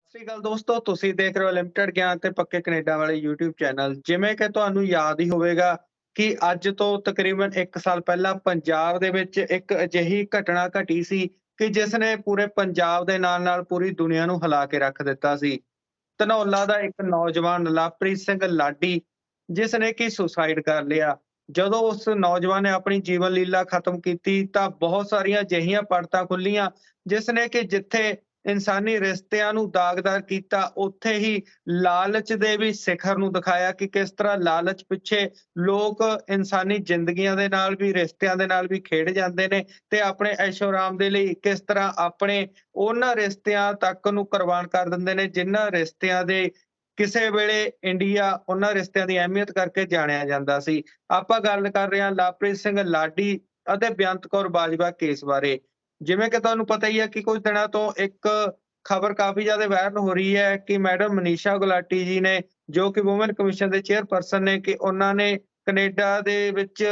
ਸਤਿ ਸ਼੍ਰੀ ਅਕਾਲ ਦੋਸਤੋ, ਤੁਸੀਂ ਦੇਖ ਰਹੇ ਹੋ ਲਿਮਟਿਡ ਗਿਆਨ ਤੇ ਪੱਕੇ ਕੈਨੇਡਾ ਵਾਲੇ YouTube ਚੈਨਲ। ਜਿਵੇਂ ਕਿ ਤੁਹਾਨੂੰ ਯਾਦ ਹੀ ਹੋਵੇਗਾ ਕਿ ਅੱਜ ਤੋਂ ਤਕਰੀਬਨ 1 ਸਾਲ ਪਹਿਲਾਂ ਪੰਜਾਬ ਦੇ ਵਿੱਚ ਇੱਕ ਅਜਿਹੀ ਘਟਨਾ ਘਟੀ ਸੀ ਕਿ ਜਿਸ ਨੇ ਪੂਰੇ ਪੰਜਾਬ ਦੇ ਨਾਲ-ਨਾਲ ਪੂਰੀ ਦੁਨੀਆ ਨੂੰ ਹਿਲਾ ਕੇ ਰੱਖ ਦਿੱਤਾ ਸੀ। ਧਨੌਲਾ ਦਾ ਇੱਕ ਨੌਜਵਾਨ ਲਵਪ੍ਰੀਤ ਸਿੰਘ ਲਾਡੀ, ਜਿਸ ਨੇ ਕਿ ਸੁਸਾਈਡ ਕਰ ਲਿਆ। ਜਦੋਂ ਉਸ ਨੌਜਵਾਨ ਨੇ ਆਪਣੀ ਜੀਵਨ ਲੀਲਾ ਖਤਮ ਕੀਤੀ ਤਾਂ ਬਹੁਤ ਸਾਰੀਆਂ ਅਜਿਹੀਆਂ ਪਰਤਾਂ ਖੁੱਲੀਆਂ, ਜਿਸ ਨੇ ਕਿ ਜਿੱਥੇ ਇਨਸਾਨੀ ਰਿਸ਼ਤਿਆਂ ਨੂੰ ਦਾਗਦਾਰ ਕੀਤਾ, ਉੱਥੇ ਹੀ ਲਾਲਚ ਦੇ ਵੀ ਸਿਖਰ ਨੂੰ ਦਿਖਾਇਆ ਕਿ ਕਿਸ ਤਰ੍ਹਾਂ ਲਾਲਚ ਪਿੱਛੇ ਲੋਕ ਇਨਸਾਨੀ ਜ਼ਿੰਦਗੀਆਂ ਦੇ ਨਾਲ ਵੀ, ਰਿਸ਼ਤਿਆਂ ਦੇ ਨਾਲ ਵੀ ਖੇਡ ਜਾਂਦੇ ਨੇ ਤੇ ਆਪਣੇ ਐਸ਼ੋ-ਆਰਾਮ ਦੇ ਲਈ ਕਿਸ ਤਰ੍ਹਾਂ ਆਪਣੇ ਉਹਨਾਂ ਰਿਸ਼ਤਿਆਂ ਤੱਕ ਨੂੰ ਕੁਰਬਾਨ ਕਰ ਦਿੰਦੇ ਨੇ, ਜਿਨ੍ਹਾਂ ਰਿਸ਼ਤਿਆਂ ਦੇ ਕਿਸੇ ਵੇਲੇ ਇੰਡੀਆ ਉਹਨਾਂ ਰਿਸ਼ਤਿਆਂ ਦੀ ਅਹਿਮੀਅਤ ਕਰਕੇ ਜਾਣਿਆ ਜਾਂਦਾ ਸੀ। ਆਪਾਂ ਗੱਲ ਕਰ ਰਹੇ ਹਾਂ ਲਵਪ੍ਰੀਤ ਸਿੰਘ ਲਾਡੀ ਅਤੇ ਬੇਅੰਤ ਕੌਰ ਬਾਜਵਾ ਕੇਸ ਬਾਰੇ। ਜਿਵੇਂ ਕਿ ਤੁਹਾਨੂੰ ਪਤਾ ਹੀ ਹੈ ਕਿ ਕੁਝ ਦਿਨਾਂ ਤੋਂ ਇੱਕ ਖਬਰ ਕਾਫੀ ਜ਼ਿਆਦਾ ਵਾਇਰਲ ਹੋ ਰਹੀ ਹੈ ਕਿ ਮੈਡਮ ਮਨੀਸ਼ਾ ਗੁਲਾਟੀ ਜੀ ਨੇ, ਜੋ ਕਿ ਵੂਮਨ ਕਮਿਸ਼ਨ ਦੇ ਚੇਅਰਪਰਸਨ ਨੇ, ਕਿ ਉਹਨਾਂ ਨੇ ਕੈਨੇਡਾ ਦੇ ਵਿੱਚ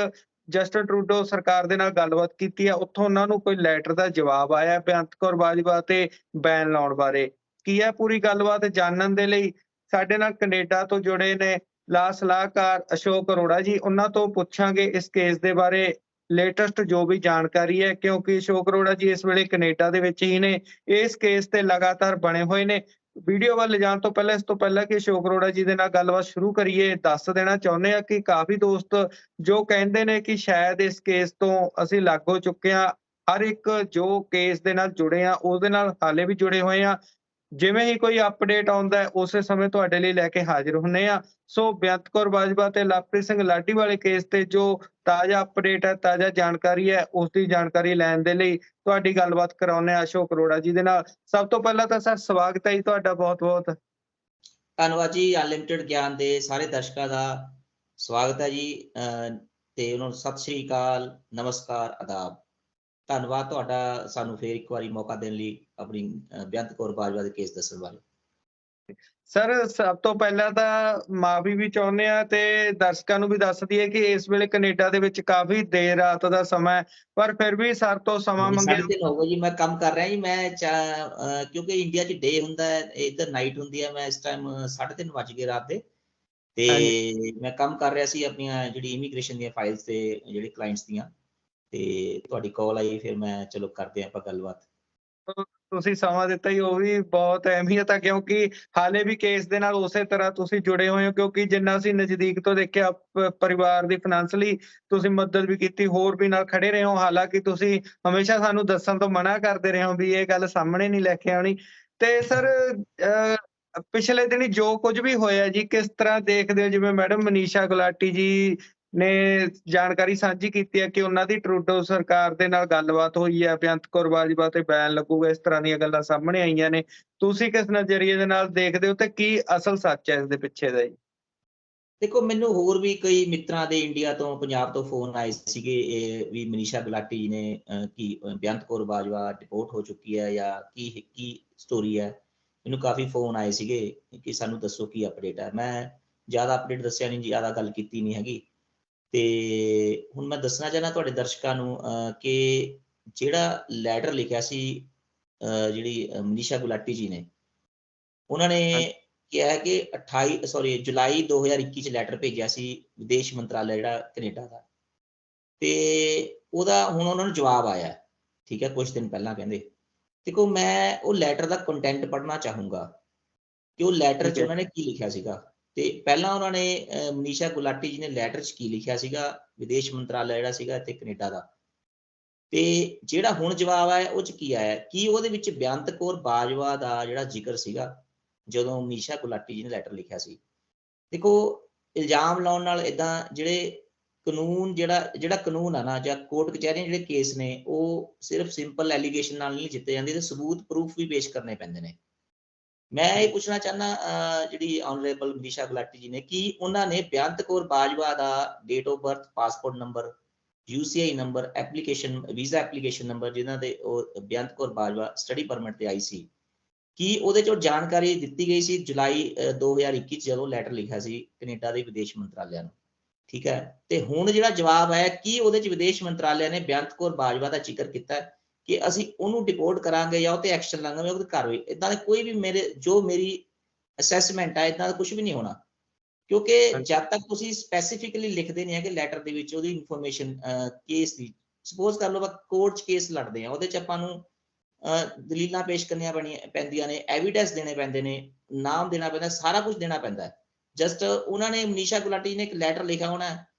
ਜਸਟਿਨ ਟਰੂਡੋ ਸਰਕਾਰ ਦੇ ਨਾਲ ਗੱਲਬਾਤ ਕੀਤੀ ਹੈ। ਉੱਥੋਂ ਉਹਨਾਂ ਨੂੰ ਕੋਈ ਲੈਟਰ ਦਾ ਜਵਾਬ ਆਇਆ ਬੇਅੰਤ ਕੌਰ ਬਾਜਵਾ ਤੇ ਬੈਨ ਲਾਉਣ ਬਾਰੇ। ਕੀ ਹੈ ਪੂਰੀ ਗੱਲਬਾਤ ਜਾਣਨ ਦੇ ਲਈ ਸਾਡੇ ਨਾਲ ਕੈਨੇਡਾ ਤੋਂ ਜੁੜੇ ਨੇ ਲਾ ਸਲਾਹਕਾਰ ਅਸ਼ੋਕ ਅਰੋੜਾ ਜੀ। ਉਹਨਾਂ ਤੋਂ ਪੁੱਛਾਂਗੇ ਇਸ ਕੇਸ ਦੇ ਬਾਰੇ ਲੇਟੈਸਟ ਜੋ ਵੀ ਜਾਣਕਾਰੀ ਹੈ, ਕਿਉਂਕਿ ਅਸ਼ੋਕ ਅਰੋੜਾ ਜੀ ਇਸ ਵੇਲੇ ਕੈਨੇਡਾ ਦੇ ਵਿੱਚ ਹੀ ਨੇ, ਇਸ ਕੇਸ ਤੇ ਲਗਾਤਾਰ ਬਣੇ ਹੋਏ ਨੇ। ਵੀਡੀਓ ਵੱਲ ਲਿਜਾਣ ਤੋਂ ਪਹਿਲਾਂ, ਇਸ ਤੋਂ ਪਹਿਲਾਂ ਕਿ ਅਸ਼ੋਕ ਅਰੋੜਾ ਜੀ ਦੇ ਨਾਲ ਗੱਲਬਾਤ ਸ਼ੁਰੂ ਕਰੀਏ, ਦੱਸ ਦੇਣਾ ਚਾਹੁੰਦੇ ਹਾਂ ਕਿ ਕਾਫੀ ਦੋਸਤ ਜੋ ਕਹਿੰਦੇ ਨੇ ਕਿ ਸ਼ਾਇਦ ਇਸ ਕੇਸ ਤੋਂ ਅਸੀਂ ਅਲੱਗ ਹੋ ਚੁੱਕੇ ਹਾਂ। ਹਰ ਇੱਕ ਜੋ ਕੇਸ ਦੇ ਨਾਲ ਜੁੜੇ ਆ ਉਹਦੇ ਨਾਲ ਹਾਲੇ ਵੀ ਜੁੜੇ ਹੋਏ ਆ। ਜਿਵੇਂ ਹੀ ਕੋਈ ਅਪਡੇਟ ਆਉਂਦਾ ਹੈ ਉਸੇ ਸਮੇਂ ਤੁਹਾਡੇ ਲਈ ਲੈ ਕੇ ਹਾਜ਼ਰ ਹੁੰਦੇ ਆ। ਸੋ ਬੇਅੰਤ ਕੌਰ ਬਾਜਵਾ ਤੇ ਲਵਪ੍ਰੀਤ ਸਿੰਘ ਲਾਡੀ ਵਾਲੇ ਕੇਸ ਤੇ ਜੋ ਤਾਜ਼ਾ ਅਪਡੇਟ ਹੈ, ਤਾਜ਼ਾ ਜਾਣਕਾਰੀ ਹੈ, ਉਸ ਦੀ ਜਾਣਕਾਰੀ ਲੈਣ ਦੇ ਲਈ ਤੁਹਾਡੀ ਗੱਲਬਾਤ ਕਰਾਉਂਦੇ ਹਾਂ ਅਸ਼ੋਕ ਅਰੋੜਾ ਜੀ ਦੇ ਨਾਲ। ਸਭ ਤੋਂ ਪਹਿਲਾਂ ਤਾਂ ਸਰ ਸਵਾਗਤ ਹੈ ਜੀ ਤੁਹਾਡਾ ਬਹੁਤ-ਬਹੁਤ। ਧੰਨਵਾਦ ਜੀ। ਅਨਲਿਮਟਿਡ ਗਿਆਨ ਦੇ ਸਾਰੇ ਦਰਸ਼ਕਾਂ ਦਾ ਸਵਾਗਤ ਹੈ ਜੀ। ਤੇ ਉਹਨਾਂ ਨੂੰ ਸਤਿ ਸ੍ਰੀ ਅਕਾਲ, ਨਮਸਕਾਰ, ਆਦਾਬ। ਧੰਨਵਾਦ ਤੁਹਾਡਾ ਸਾਨੂੰ ਫੇਰ ਇੱਕ ਵਾਰੀ ਮੌਕਾ ਦੇਣ ਲਈ ਆਪਣੀ ਬੇਅੰਤ ਕੌਰ ਬਾਜਵਾ ਦੇ ਕੇਸ ਦੱਸਣ ਬਾਰੇ। ਸਰ ਸਭ ਤੋਂ ਪਹਿਲਾਂ ਤਾਂ ਮਾਫੀ ਵੀ ਚਾਹੁੰਦੇ ਆ ਤੇ ਦਰਸ਼ਕਾਂ ਨੂੰ ਵੀ ਦੱਸ ਦਈਏ ਕਿ ਇਸ ਵੇਲੇ ਕੈਨੇਡਾ ਦੇ ਵਿੱਚ ਕਾਫੀ ਦੇਰ ਰਾਤ ਦਾ ਸਮਾਂ ਹੈ, ਪਰ ਫਿਰ ਵੀ ਸਰ ਤੋਂ ਸਮਾਂ ਮੰਗਿਆ। 3:30 ਹੋ ਗਏ ਜੀ। ਮੈਂ ਕੰਮ ਕਰ ਰਿਹਾ ਜੀ। ਮੈਂ ਕਿਉਂਕਿ ਇੰਡੀਆ 'ਚ ਡੇ ਹੁੰਦਾ ਹੈ, ਇੱਧਰ ਨਾਈਟ ਹੁੰਦੀ ਹੈ। ਮੈਂ ਇਸ ਟਾਈਮ 3:30 ਵੱਜ ਗਏ ਰਾਤ ਦੇ, ਹਾਂਜੀ। ਤੇ ਮੈਂ ਕੰਮ ਕਰ ਰਿਹਾ ਸੀ ਆਪਣੀਆਂ ਜਿਹੜੀ ਇਮੀਗ੍ਰੇਸ਼ਨ ਦੀਆਂ ਫਾਈਲਸ ਤੇ ਜਿਹੜੇ ਕਲਾਇੰਟਸ ਦੀਆਂ, ਤੇ ਤੁਹਾਡੀ ਕਾਲ ਆਈ, ਫਿਰ ਮੈਂ ਚਲੋ ਕਰਦੇ ਆਪਾਂ ਗੱਲਬਾਤ। ਤੁਸੀਂ ਸਮਾਂ ਦਿੱਤਾ ਹੀ ਉਹ ਵੀ ਬਹੁਤ ਅਹਿਮੀਅਤ ਹੈ, ਕਿਉਂਕਿ ਹਾਲੇ ਵੀ ਕੇਸ ਦੇ ਨਾਲ ਉਸੇ ਤਰ੍ਹਾਂ ਤੁਸੀਂ ਜੁੜੇ ਹੋਏ ਹੋ, ਕਿਉਂਕਿ ਜਿੰਨਾ ਅਸੀਂ ਨਜ਼ਦੀਕ ਤੋਂ ਦੇਖਿਆ ਪਰਿਵਾਰ ਦੀ ਫਾਈਨੈਂਸ਼ਲੀ ਤੁਸੀਂ ਮਦਦ ਵੀ ਕੀਤੀ, ਹੋਰ ਵੀ ਨਾਲ ਖੜੇ ਰਹੇ ਹੋ। ਹਾਲਾਂਕਿ ਤੁਸੀਂ ਹਮੇਸ਼ਾ ਸਾਨੂੰ ਦੱਸਣ ਤੋਂ ਮਨਾ ਕਰਦੇ ਰਹੇ ਹੋ ਵੀ ਇਹ ਗੱਲ ਸਾਹਮਣੇ ਨਹੀਂ ਲੈ ਕੇ ਆਉਣੀ। ਤੇ ਸਰ ਪਿਛਲੇ ਦਿਨੀ ਜੋ ਕੁਝ ਵੀ ਹੋਇਆ ਜੀ, ਕਿਸ ਤਰ੍ਹਾਂ ਦੇਖਦੇ ਹੋ? ਜਿਵੇਂ ਮੈਡਮ ਮਨੀਸ਼ਾ ਗੁਲਾਟੀ ਜੀ ਨੇ ਜਾਣਕਾਰੀ ਸਾਂਝੀ ਕੀਤੀ ਹੈ ਕਿ ਉਹਨਾਂ ਦੀ ਟਰੂਡੋ ਸਰਕਾਰ ਦੇ ਨਾਲ ਗੱਲਬਾਤ ਹੋਈ ਹੈ, ਬੇਅੰਤ ਕੌਰ ਬਾਜਵਾ ਤੇ ਬੈਨ ਲੱਗੂਗਾ, ਇਸ ਤਰ੍ਹਾਂ ਦੀਆਂ ਗੱਲਾਂ ਸਾਹਮਣੇ ਆਈਆਂ ਨੇ। ਤੁਸੀਂ ਕਿਸ ਨਜ਼ਰੀਏ ਦੇ ਨਾਲ ਦੇਖਦੇ ਹੋ ਤੇ ਕੀ ਅਸਲ ਸੱਚ ਹੈ ਇਸ ਦੇ ਪਿੱਛੇ ਦਾ ਜੀ? ਦੇਖੋ, ਮੈਨੂੰ ਹੋਰ ਵੀ ਕਈ ਮਿੱਤਰਾਂ ਦੇ ਇੰਡੀਆ ਤੋਂ, ਪੰਜਾਬ ਤੋਂ ਫੋਨ ਆਏ ਸੀਗੇ ਇਹ ਵੀ ਮਨੀਸ਼ਾ ਗੁਲਾਟੀ ਜੀ ਨੇ ਕੀ ਬੇਅੰਤ ਕੌਰ ਬਾਜਵਾ ਡਿਪੋਰਟ ਹੋ ਚੁੱਕੀ ਹੈ ਜਾਂ ਕੀ ਸਟੋਰੀ ਹੈ। ਮੈਨੂੰ ਕਾਫੀ ਫੋਨ ਆਏ ਸੀਗੇ ਕਿ ਸਾਨੂੰ ਦੱਸੋ ਕੀ ਅਪਡੇਟ ਹੈ। ਮੈਂ ਜ਼ਿਆਦਾ ਅਪਡੇਟ ਦੱਸਿਆ ਨਹੀਂ, ਜ਼ਿਆਦਾ ਗੱਲ ਕੀਤੀ ਨਹੀਂ ਹੈਗੀ। ਤੇ ਹੁਣ ਮੈਂ ਦੱਸਣਾ ਚਾਹੁੰਦਾ ਤੁਹਾਡੇ ਦਰਸ਼ਕਾਂ ਨੂੰ ਕਿ ਜਿਹੜਾ ਲੈਟਰ ਲਿਖਿਆ ਸੀ ਜਿਹੜੀ ਮਨੀਸ਼ਾ ਗੁਲਾਟੀ ਜੀ ਨੇ, ਉਹਨਾਂ ਨੇ ਕਿਹਾ ਹੈ ਕਿ ਜੁਲਾਈ 2021 ਚ ਲੈਟਰ ਭੇਜਿਆ ਸੀ ਵਿਦੇਸ਼ ਮੰਤਰਾਲਾ ਜਿਹੜਾ ਕੈਨੇਡਾ ਦਾ, ਤੇ ਉਹਦਾ ਹੁਣ ਉਹਨਾਂ ਨੂੰ ਜਵਾਬ ਆਇਆ, ਠੀਕ ਹੈ, ਕੁਝ ਦਿਨ ਪਹਿਲਾਂ। ਕਹਿੰਦੇ ਦੇਖੋ, ਮੈਂ ਉਹ ਲੈਟਰ ਦਾ ਕੰਟੈਂਟ ਪੜ੍ਹਨਾ ਚਾਹੂੰਗਾ ਕਿ ਉਹ ਲੈਟਰ 'ਚ ਠੀਕ ਹੈ। ਉਹਨਾਂ ਨੇ ਕੀ ਲਿਖਿਆ ਸੀਗਾ। ਤੇ ਪਹਿਲਾਂ ਉਹਨਾਂ ਨੇ ਮਨੀਸ਼ਾ ਗੁਲਾਟੀ ਜੀ ਨੇ ਲੈਟਰ 'ਚ ਕੀ ਲਿਖਿਆ ਸੀਗਾ ਵਿਦੇਸ਼ ਮੰਤਰਾਲਾ ਜਿਹੜਾ ਸੀਗਾ ਇੱਥੇ ਕੈਨੇਡਾ ਦਾ, ਤੇ ਜਿਹੜਾ ਹੁਣ ਜਵਾਬ ਆਇਆ ਉਹ 'ਚ ਕੀ ਆਇਆ, ਕੀ ਉਹਦੇ ਵਿੱਚ ਬੇਅੰਤ ਕੌਰ ਬਾਜਵਾ ਦਾ ਜਿਹੜਾ ਜ਼ਿਕਰ ਸੀਗਾ ਜਦੋਂ ਮਨੀਸ਼ਾ ਗੁਲਾਟੀ ਜੀ ਨੇ ਲੈਟਰ ਲਿਖਿਆ ਸੀ। ਦੇਖੋ, ਇਲਜ਼ਾਮ ਲਾਉਣ ਨਾਲ ਏਦਾਂ ਜਿਹੜੇ ਕਾਨੂੰਨ ਜਿਹੜਾ ਕਾਨੂੰਨ ਆ ਨਾ, ਜਾਂ ਕੋਰਟ ਕਚਹਿਰੀਆਂ ਜਿਹੜੇ ਕੇਸ ਨੇ, ਉਹ ਸਿਰਫ ਸਿੰਪਲ ਐਲੀਗੇਸ਼ਨ ਨਾਲ ਨਹੀਂ ਜਿੱਤੇ ਜਾਂਦੇ, ਤੇ ਸਬੂਤ ਪ੍ਰੂਫ ਵੀ ਪੇਸ਼ ਕਰਨੇ ਪੈਂਦੇ ਨੇ। ਮੈਂ ਇਹ ਪੁੱਛਣਾ ਚਾਹੁੰਦਾ ਜਿਹੜੀ ਆਨਰੇਬਲ ਮਨੀਸ਼ਾ ਗੁਲਾਟੀ ਜੀ ਨੇ, ਕੀ ਉਹਨਾਂ ਨੇ ਬੇਅੰਤ ਕੌਰ ਬਾਜਵਾ ਦਾ date of birth, passport number, UCI number, visa application number, ਜਿਨ੍ਹਾਂ ਦੇ ਉਹ ਬੇਅੰਤ ਕੌਰ ਬਾਜਵਾ ਸਟੱਡੀ ਪਰਮਿਟ ਤੇ ਆਈ ਸੀ, ਕੀ ਉਹਦੇ 'ਚੋਂ ਜਾਣਕਾਰੀ ਦਿੱਤੀ ਗਈ ਸੀ ਜੁਲਾਈ 2021 'ਚ ਜਦੋਂ ਲੈਟਰ ਲਿਖਿਆ ਸੀ ਕੈਨੇਡਾ ਦੇ ਵਿਦੇਸ਼ ਮੰਤਰਾਲਿਆਂ ਨੂੰ? ਠੀਕ ਹੈ। ਤੇ ਹੁਣ ਜਿਹੜਾ ਜਵਾਬ ਆਇਆ, ਕੀ ਉਹਦੇ 'ਚ ਵਿਦੇਸ਼ ਮੰਤਰਾਲਿਆਂ ਨੇ ਬੇਅੰਤ ਕੌਰ ਬਾਜਵਾ ਦਾ ਜ਼ਿਕਰ ਕੀਤਾ? ਕਿ ਅਸੀਂ ਉਹਨੂੰ ਡਿਪੋਰਟ ਕਰਾਂਗੇ ਜਾਂ ਉਹ ਤੇ ਐਕਸ਼ਨ ਲਾਂਗੇ, ਉਹਦੇ ਕਾਰਵਾਈ। ਇਦਾਂ ਦਾ ਕੋਈ ਵੀ ਮੇਰੀ ਅਸੈਸਮੈਂਟ ਹੈ, ਇਦਾਂ ਦਾ ਕੁਝ ਵੀ ਨਹੀਂ ਹੋਣਾ, ਕਿਉਂਕਿ ਜਦ ਤੱਕ ਤੁਸੀਂ ਸਪੈਸੀਫਿਕਲੀ ਲਿਖਦੇ ਨਹੀਂ ਹੈਗੇ ਲੈਟਰ ਦੇ ਵਿੱਚ ਉਹਦੀ ਇਨਫੋਰਮੇਸ਼ਨ ਕੇਸ ਦੀ। ਸਪੋਜ਼ ਕਰ ਲਓ ਆਪਾਂ ਕੋਰਟ 'ਚ ਕੇਸ ਲੜਦੇ ਹਾਂ, ਉਹਦੇ 'ਚ ਆਪਾਂ ਨੂੰ ਦਲੀਲਾਂ ਪੇਸ਼ ਕਰਨੀਆਂ ਪੈਂਦੀਆਂ ਨੇ, ਐਵੀਡੈਂਸ ਦੇਣੇ ਪੈਂਦੇ ਨੇ, ਨਾਮ ਦੇਣਾ ਪੈਂਦਾ, ਸਾਰਾ ਕੁਝ ਦੇਣਾ ਪੈਂਦਾ। ਜਸਟ ਉਹਨਾਂ ਨੇ ਮਨੀਸ਼ਾ ਗੁਲਾਟੀ ਨੇ ਇੱਕ ਲੈਟਰ ਲਿਖਿਆ ਹੋਣਾ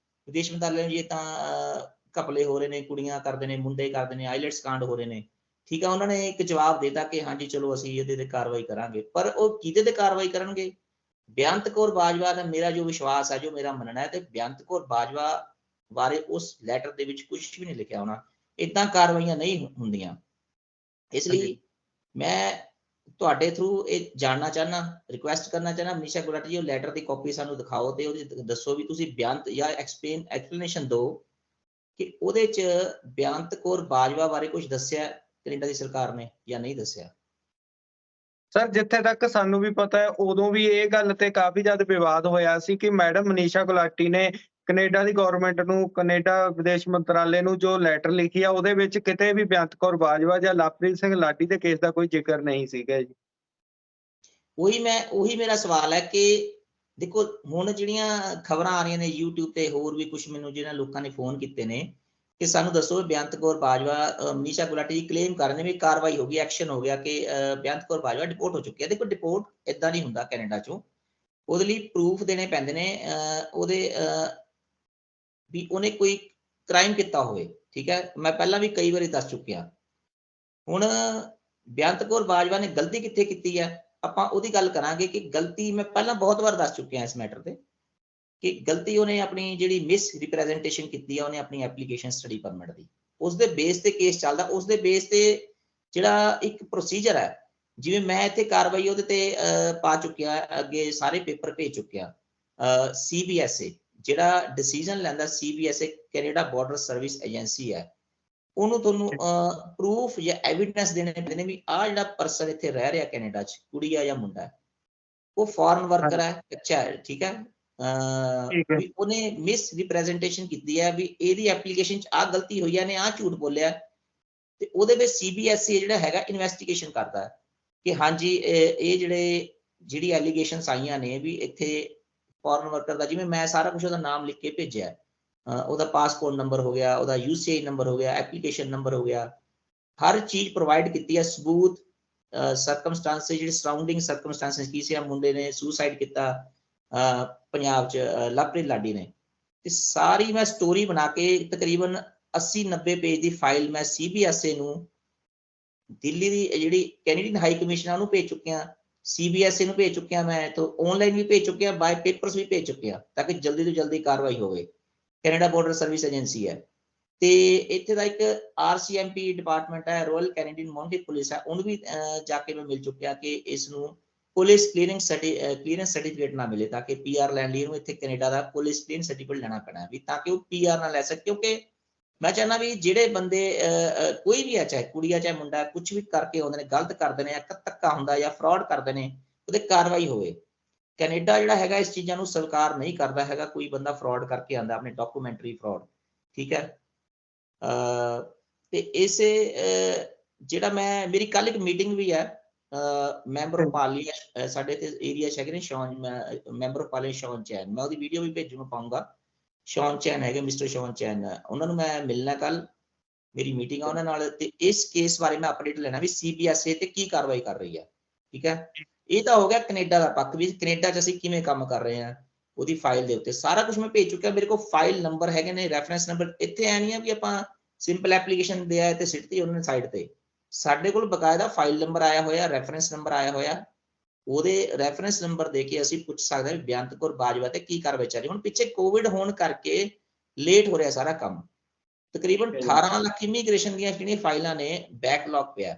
ਵਿਦੇਸ਼ ਮੰਤਰਾਲੇ ਨੂੰ, ਜੀ ਤਾਂ ਘਪਲੇ ਹੋ ਰਹੇ ਨੇ, ਕੁੜੀਆਂ ਕਰਦੇ ਨੇ, ਮੁੰਡੇ ਕਰਦੇ ਨੇ, ਆਈਲੈਟਸ ਕਾਂਡ ਹੋ ਰਹੇ ਨੇ, ਠੀਕ ਆ। ਉਹਨਾਂ ਨੇ ਇੱਕ ਜਵਾਬ ਦੇਤਾ ਕਿ ਹਾਂਜੀ ਚਲੋ ਅਸੀਂ ਇਹਦੇ ਤੇ ਕਾਰਵਾਈ ਕਰਾਂਗੇ, ਪਰ ਉਹ ਕਿਹਦੇ ਤੇ ਕਾਰਵਾਈ ਕਰਨਗੇ? ਬੇਅੰਤ ਕੌਰ ਬਾਜਵਾ ਦਾ ਮੇਰਾ ਜੋ ਵਿਸ਼ਵਾਸ ਹੈ, ਜੋ ਮੇਰਾ ਮੰਨਣਾ ਹੈ, ਤੇ ਬੇਅੰਤ ਕੌਰ ਬਾਜਵਾ ਬਾਰੇ ਉਸ ਲੈਟਰ ਦੇ ਵਿੱਚ ਕੁਝ ਵੀ ਨਹੀਂ ਲਿਖਿਆ ਹੋਣਾ। ਇਦਾਂ ਕਾਰਵਾਈਆਂ ਨਹੀਂ ਹੁੰਦੀਆਂ। ਇਸ ਲਈ ਮੈਂ ਤੁਹਾਡੇ ਥਰੂ ਇਹ ਜਾਣਨਾ ਚਾਹਨਾ, ਰਿਕੁਐਸਟ ਕਰਨਾ ਚਾਹਨਾ, ਮਨੀਸ਼ਾ ਗੁਲਾਟੀ ਜੀ ਉਹ ਲੈਟਰ ਦੀ ਕਾਪੀ ਸਾਨੂੰ ਦਿਖਾਓ ਤੇ ਉਹਦੇ ਦੱਸੋ ਵੀ ਤੁਸੀਂ ਬੇਅੰਤ ਜਾਂ ਐਕਸਪਲੇਨੇਸ਼ਨ ਦਿਓ ਕਿ ਉਹਦੇ 'ਚ ਬੇਅੰਤ ਕੌਰ ਬਾਜਵਾ ਬਾਰੇ ਕੁਝ ਦੱਸਿਆ ਕੈਨੇਡਾ ਦੀ ਸਰਕਾਰ ਨੇ ਜਾਂ ਨਹੀਂ ਦੱਸਿਆ। ਸਰ ਜਿੱਥੇ ਤੱਕ ਸਾਨੂੰ ਵੀ ਪਤਾ ਹੈ, ਉਦੋਂ ਵੀ ਇਹ ਗੱਲ ਤੇ ਕਾਫੀ ਜ਼ਿਆਦਾ ਵਿਵਾਦ ਹੋਇਆ ਸੀ ਕਿ ਮੈਡਮ ਮਨੀਸ਼ਾ ਗੁਲਾਟੀ ਨੇ ਕੈਨੇਡਾ ਦੀ ਗਵਰਨਮੈਂਟ ਨੂੰ, ਕੈਨੇਡਾ ਵਿਦੇਸ਼ ਮੰਤਰਾਲੇ ਨੂੰ ਜੋ ਲੈਟਰ ਲਿਖੀ ਆ, ਉਹਦੇ ਵਿੱਚ ਕਿਤੇ ਵੀ ਬੇਅੰਤ ਕੌਰ ਬਾਜਵਾ ਜਾਂ ਲਵਪ੍ਰੀਤ ਸਿੰਘ ਲਾਡੀ ਦੇ ਕੇਸ ਦਾ ਕੋਈ ਜ਼ਿਕਰ ਨਹੀਂ ਸੀਗਾ ਜੀ। ਉਹੀ ਮੇਰਾ ਸਵਾਲ ਹੈ ਕਿ ਦੇਖੋ ਹੁਣ ਜਿਹੜੀਆਂ ਖਬਰਾਂ ਆ ਰਹੀਆਂ ਨੇ YouTube ਤੇ, ਹੋਰ ਵੀ ਕੁਝ ਮੈਨੂੰ ਜਿਹਨਾਂ ਲੋਕਾਂ ਨੇ ਫੋਨ ਕੀਤੇ ਨੇ ਕਿ ਸਾਨੂੰ ਦੱਸੋ ਬੇਅੰਤ ਕੌਰ ਬਾਜਵਾ, ਮਨੀਸ਼ਾ ਗੁਲਾਟੀ ਕਲੇਮ ਕਰ ਰਹੇ ਨੇ ਵੀ ਕਾਰਵਾਈ ਹੋ ਗਈ, ਐਕਸ਼ਨ ਹੋ ਗਿਆ ਕਿ ਬੇਅੰਤ ਕੌਰ ਬਾਜਵਾ ਡਿਪੋਰਟ ਹੋ ਚੁੱਕੀ ਹੈ। ਦੇਖੋ ਡਿਪੋਰਟ ਇਦਾਂ ਨਹੀਂ ਹੁੰਦਾ ਕੈਨੇਡਾ 'ਚੋਂ, ਉਹਦੇ ਲਈ ਪ੍ਰੂਫ ਦੇਣੇ ਪੈਂਦੇ ਨੇ, ਉਹਦੇ ਵੀ ਉਹਨੇ ਕੋਈ ਕ੍ਰਾਈਮ ਕੀਤਾ ਹੋਵੇ, ਠੀਕ ਹੈ। ਮੈਂ ਪਹਿਲਾਂ ਵੀ ਕਈ ਵਾਰੀ ਦੱਸ ਚੁੱਕਿਆ। ਹੁਣ ਬੇਅੰਤ ਕੌਰ ਬਾਜਵਾ ਨੇ ਗਲਤੀ ਕਿੱਥੇ ਕੀਤੀ ਹੈ, ਆਪਾਂ ਉਹਦੀ ਗੱਲ ਕਰਾਂਗੇ ਕਿ ਗਲਤੀ ਮੈਂ ਪਹਿਲਾਂ ਬਹੁਤ ਵਾਰ ਦੱਸ ਚੁੱਕਿਆ ਇਸ ਮੈਟਰ ਤੇ ਕਿ ਗਲਤੀ ਉਹਨੇ ਆਪਣੀ ਜਿਹੜੀ ਮਿਸ ਰਿਪਰੈਜ਼ੈਂਟੇਸ਼ਨ ਕੀਤੀ ਹੈ, ਉਹਨੇ ਆਪਣੀ ਐਪਲੀਕੇਸ਼ਨ ਸਟੱਡੀ ਪਰਮਿਟ ਦੀ, ਉਸ ਦੇ ਬੇਸ ਤੇ ਕੇਸ ਚੱਲਦਾ, ਉਸ ਦੇ ਬੇਸ ਤੇ ਜਿਹੜਾ ਇੱਕ ਪ੍ਰੋਸੀਜਰ ਹੈ, ਜਿਵੇਂ ਮੈਂ ਇੱਥੇ ਕਾਰਵਾਈ ਉਹਦੇ ਤੇ ਪਾ ਚੁੱਕਿਆ, ਅੱਗੇ ਸਾਰੇ ਪੇਪਰ ਭੇਜ ਚੁੱਕਿਆ। CBSA ਜਿਹੜਾ ਡਿਸੀਜਨ ਲੈਂਦਾ, CBSA Canada border service agency ਹੈ, ਉਹਨੂੰ ਤੁਹਾਨੂੰ ਪ੍ਰੂਫ ਜਾਂ ਐਵੀਡੈਂਸ ਦੇਣੇ ਪੈਂਦੇ ਨੇ ਵੀ ਆਹ ਜਿਹੜਾ ਪਰਸਨ ਇੱਥੇ ਰਹਿ ਰਿਹਾ ਕੈਨੇਡਾ 'ਚ, ਕੁੜੀ ਆ ਜਾਂ ਮੁੰਡਾ ਹੈ, ਉਹ ਫੋਰਨ ਵਰਕਰ ਹੈ, ਅੱਛਾ ਹੈ, ਠੀਕ ਹੈ, ਵੀ ਉਹਨੇ ਮਿਸ ਰਿਪਰੈਜ਼ੈਂਟੇਸ਼ਨ ਕੀਤੀ ਹੈ, ਵੀ ਇਹਦੀ ਐਪਲੀਕੇਸ਼ਨ 'ਚ ਆਹ ਗਲਤੀ ਹੋਈ ਹੈ, ਨੇ ਆਹ ਝੂਠ ਬੋਲਿਆ, ਤੇ ਉਹਦੇ ਵਿੱਚ CBSA ਜਿਹੜਾ ਹੈਗਾ ਇਨਵੈਸਟੀਗੇਸ਼ਨ ਕਰਦਾ ਹੈ ਕਿ ਹਾਂਜੀ ਇਹ ਜਿਹੜੀ ਐਲੀਗੇਸ਼ਨਸ ਆਈਆਂ ਨੇ ਵੀ ਇੱਥੇ ਫੋਰਨ ਵਰਕਰ ਦਾ, ਜਿਵੇਂ ਮੈਂ ਸਾਰਾ ਕੁਝ ਉਹਦਾ ਨਾਮ ਲਿਖ ਕੇ ਭੇਜਿਆ, ਉਹਦਾ ਪਾਸਪੋਰਟ ਨੰਬਰ ਹੋ ਗਿਆ, ਉਹਦਾ UCI ਨੰਬਰ ਹੋ ਗਿਆ, ਐਪਲੀਕੇਸ਼ਨ ਨੰਬਰ ਹੋ ਗਿਆ, ਹਰ ਚੀਜ਼ ਪ੍ਰੋਵਾਈਡ ਕੀਤੀ ਹੈ, ਸਬੂਤ, ਸਰਕਮਸਟੈਂਸਸ, ਜਿਹੜੇ ਸਰਾਊਂਡਿੰਗ ਸਰਕਮਸਟੈਂਸਸ ਕੀ ਸੀ, ਆ ਮੁੰਡੇ ਨੇ ਸੁਸਾਈਡ ਕੀਤਾ ਪੰਜਾਬ 'ਚ, ਲਵਪ੍ਰੀਤ ਲਾਡੀ ਨੇ, ਤੇ ਸਾਰੀ ਮੈਂ ਸਟੋਰੀ ਬਣਾ ਕੇ ਤਕਰੀਬਨ 80-90 ਪੇਜ ਦੀ ਫਾਈਲ ਮੈਂ CBSA ਨੂੰ, ਦਿੱਲੀ ਦੀ ਜਿਹੜੀ ਕੈਨੇਡੀਅਨ ਹਾਈ ਕਮਿਸ਼ਨ ਆ ਉਹਨੂੰ ਭੇਜ ਚੁੱਕਿਆ, CBSA ਨੂੰ ਭੇਜ ਚੁੱਕਿਆ, ਮੈਂ ਤਾਂ ਆਨਲਾਈਨ ਵੀ ਭੇਜ ਚੁੱਕਿਆ, ਬਾਈ ਪੇਪਰਸ ਵੀ ਭੇਜ ਚੁੱਕਿਆ, ਤਾਂ ਕਿ ਜਲਦੀ ਤੋਂ ਜਲਦੀ ਕਾਰਵਾਈ ਹੋਵੇ। ਕੈਨੇਡਾ ਬਾਰਡਰ ਸਰਵਿਸ ਏਜੰਸੀ ਹੈ, ਤੇ ਇੱਥੇ ਦਾ ਇੱਕ RCMP ਡਿਪਾਰਟਮੈਂਟ ਹੈ, ਰਾਇਲ ਕੈਨੇਡੀਅਨ ਮਾਊਂਟੇਡ ਪੁਲਿਸ ਹੈ, ਉਹਨੂੰ ਵੀ ਜਾ ਕੇ ਮੈਂ ਮਿਲ ਚੁੱਕਿਆ ਕਿ ਇਸ ਨੂੰ ਪੁਲਿਸ ਕਲੀਅਰੈਂਸ ਸਰਟੀਫਿਕੇਟ ਨਾ ਮਿਲੇ, ਤਾਂ ਕਿ PR ਲੈਣ ਲਈ ਇਹਨੂੰ ਇੱਥੇ ਕੈਨੇਡਾ ਦਾ ਪੁਲਿਸ ਕਲੀਅਰੈਂਸ ਸਰਟੀਫਿਕੇਟ ਲੈਣਾ ਪੈਣਾ ਵੀ, ਤਾਂ ਕਿ ਉਹ PR ਨਾ ਲੈ ਸਕੇ। ਕਿਉਂਕਿ ਮੈਂ ਚਾਹੁੰਦਾ ਵੀ ਜਿਹੜੇ ਬੰਦੇ ਕੋਈ ਵੀ ਹੈ, ਚਾਹੇ ਕੁੜੀ ਹੈ ਚਾਹੇ ਮੁੰਡਾ, ਕੁਝ ਵੀ ਕਰਕੇ ਆਉਂਦੇ ਨੇ, ਗਲਤ ਕਰਦੇ ਨੇ, ਧੱਕਾ ਹੁੰਦਾ ਜਾਂ ਫਰਾਡ ਕਰਦੇ ਨੇ, ਉਹਦੇ ਕਾਰਵਾਈ ਹੋਵੇ। ਕੈਨੇਡਾ ਜਿਹੜਾ ਹੈਗਾ ਇਸ ਚੀਜ਼ਾਂ ਨੂੰ ਸਵੀਕਾਰ ਨਹੀਂ ਕਰਦਾ ਹੈਗਾ, ਕੋਈ ਬੰਦਾ ਫਰਾਡ ਕਰਕੇ ਆਉਂਦਾ, ਆਪਣੇ ਡਾਕੂਮੈਂਟਰੀ ਫਰਾਡ, ਠੀਕ ਹੈ। ਤੇ ਇਸੇ ਜਿਹੜਾ ਮੇਰੀ ਕੱਲ ਇੱਕ ਮੀਟਿੰਗ ਵੀ ਹੈ, ਮੈਂਬਰ ਆਫ ਪਾਰਲੀਮੈਂਟ ਸਾਡੇ ਇੱਥੇ ਏਰੀਆ 'ਚ ਹੈਗੇ ਨੇ, ਮੈਂਬਰ ਆਫ ਪਾਰਲੀਮੈਂਟ ਸ਼ੌਨ ਚੈਨ, ਮੈਂ ਉਹਦੀ ਵੀਡੀਓ ਵੀ ਭੇਜੂ ਨੂੰ ਪਾਊਂਗਾ, ਸ਼ੌਨ ਚੈਨ ਹੈਗੇ, ਮਿਸਟਰ ਸ਼ੌਨ ਚੈਨ, ਉਹਨਾਂ ਨੂੰ ਮੈਂ ਮਿਲਣਾ ਕੱਲ, ਮੇਰੀ ਮੀਟਿੰਗ ਆ ਉਹਨਾਂ ਨਾਲ, ਤੇ ਇਸ ਕੇਸ ਬਾਰੇ ਮੈਂ ਅਪਡੇਟ ਲੈਣਾ ਵੀ CBSA ਤੇ ਕੀ ਕਾਰਵਾਈ ਕਰ ਰਹੀ ਹੈ, ਠੀਕ ਹੈ। ਇਹ ਤਾਂ ਹੋ ਗਿਆ ਕੈਨੇਡਾ ਦਾ ਪੱਖ, ਵੀ ਕੈਨੇਡਾ 'ਚ ਅਸੀਂ ਕਿਵੇਂ ਕੰਮ ਕਰ ਰਹੇ ਹਾਂ, ਉਹਦੀ ਫਾਈਲ ਦੇ ਉੱਤੇ ਸਾਰਾ ਕੁਝ ਮੈਂ ਭੇਜ ਚੁੱਕਿਆ, ਮੇਰੇ ਕੋਲ ਫਾਈਲ ਨੰਬਰ ਹੈਗੇ ਨੇ, ਰੈਫਰੈਂਸ ਨੰਬਰ, ਇੱਥੇ ਐ ਨਹੀਂ ਆ ਵੀ ਆਪਾਂ ਸਿੰਪਲ ਐਪਲੀਕੇਸ਼ਨ ਦੇ ਆਏ ਤੇ ਸਿੱਟਤੀ ਉਹਨਾਂ ਨੇ ਸਾਈਡ ਤੇ, ਸਾਡੇ ਕੋਲ ਬਕਾਇਦਾ ਫਾਈਲ ਨੰਬਰ ਆਇਆ ਹੋਇਆ, ਰੈਫਰੈਂਸ ਨੰਬਰ ਆਇਆ ਹੋਇਆ, ਉਹਦੇ ਰੈਫਰੈਂਸ ਨੰਬਰ ਦੇ ਕੇ ਅਸੀਂ ਪੁੱਛ ਸਕਦੇ ਹਾਂ ਬੇਅੰਤ ਕੌਰ ਬਾਜਵਾ ਤੇ ਕੀ ਕਾਰਵਾਈ ਚੱਲ ਰਹੀ। ਹੁਣ ਪਿੱਛੇ ਕੋਵਿਡ ਹੋਣ ਕਰਕੇ ਲੇਟ ਹੋ ਰਿਹਾ ਸਾਰਾ ਕੰਮ, ਤਕਰੀਬਨ 18 ਲੱਖ ਇਮੀਗ੍ਰੇਸ਼ਨ ਦੀਆਂ ਜਿਹੜੀਆਂ ਫਾਈਲਾਂ ਨੇ ਬੈਕਲੌਗ ਪਿਆ,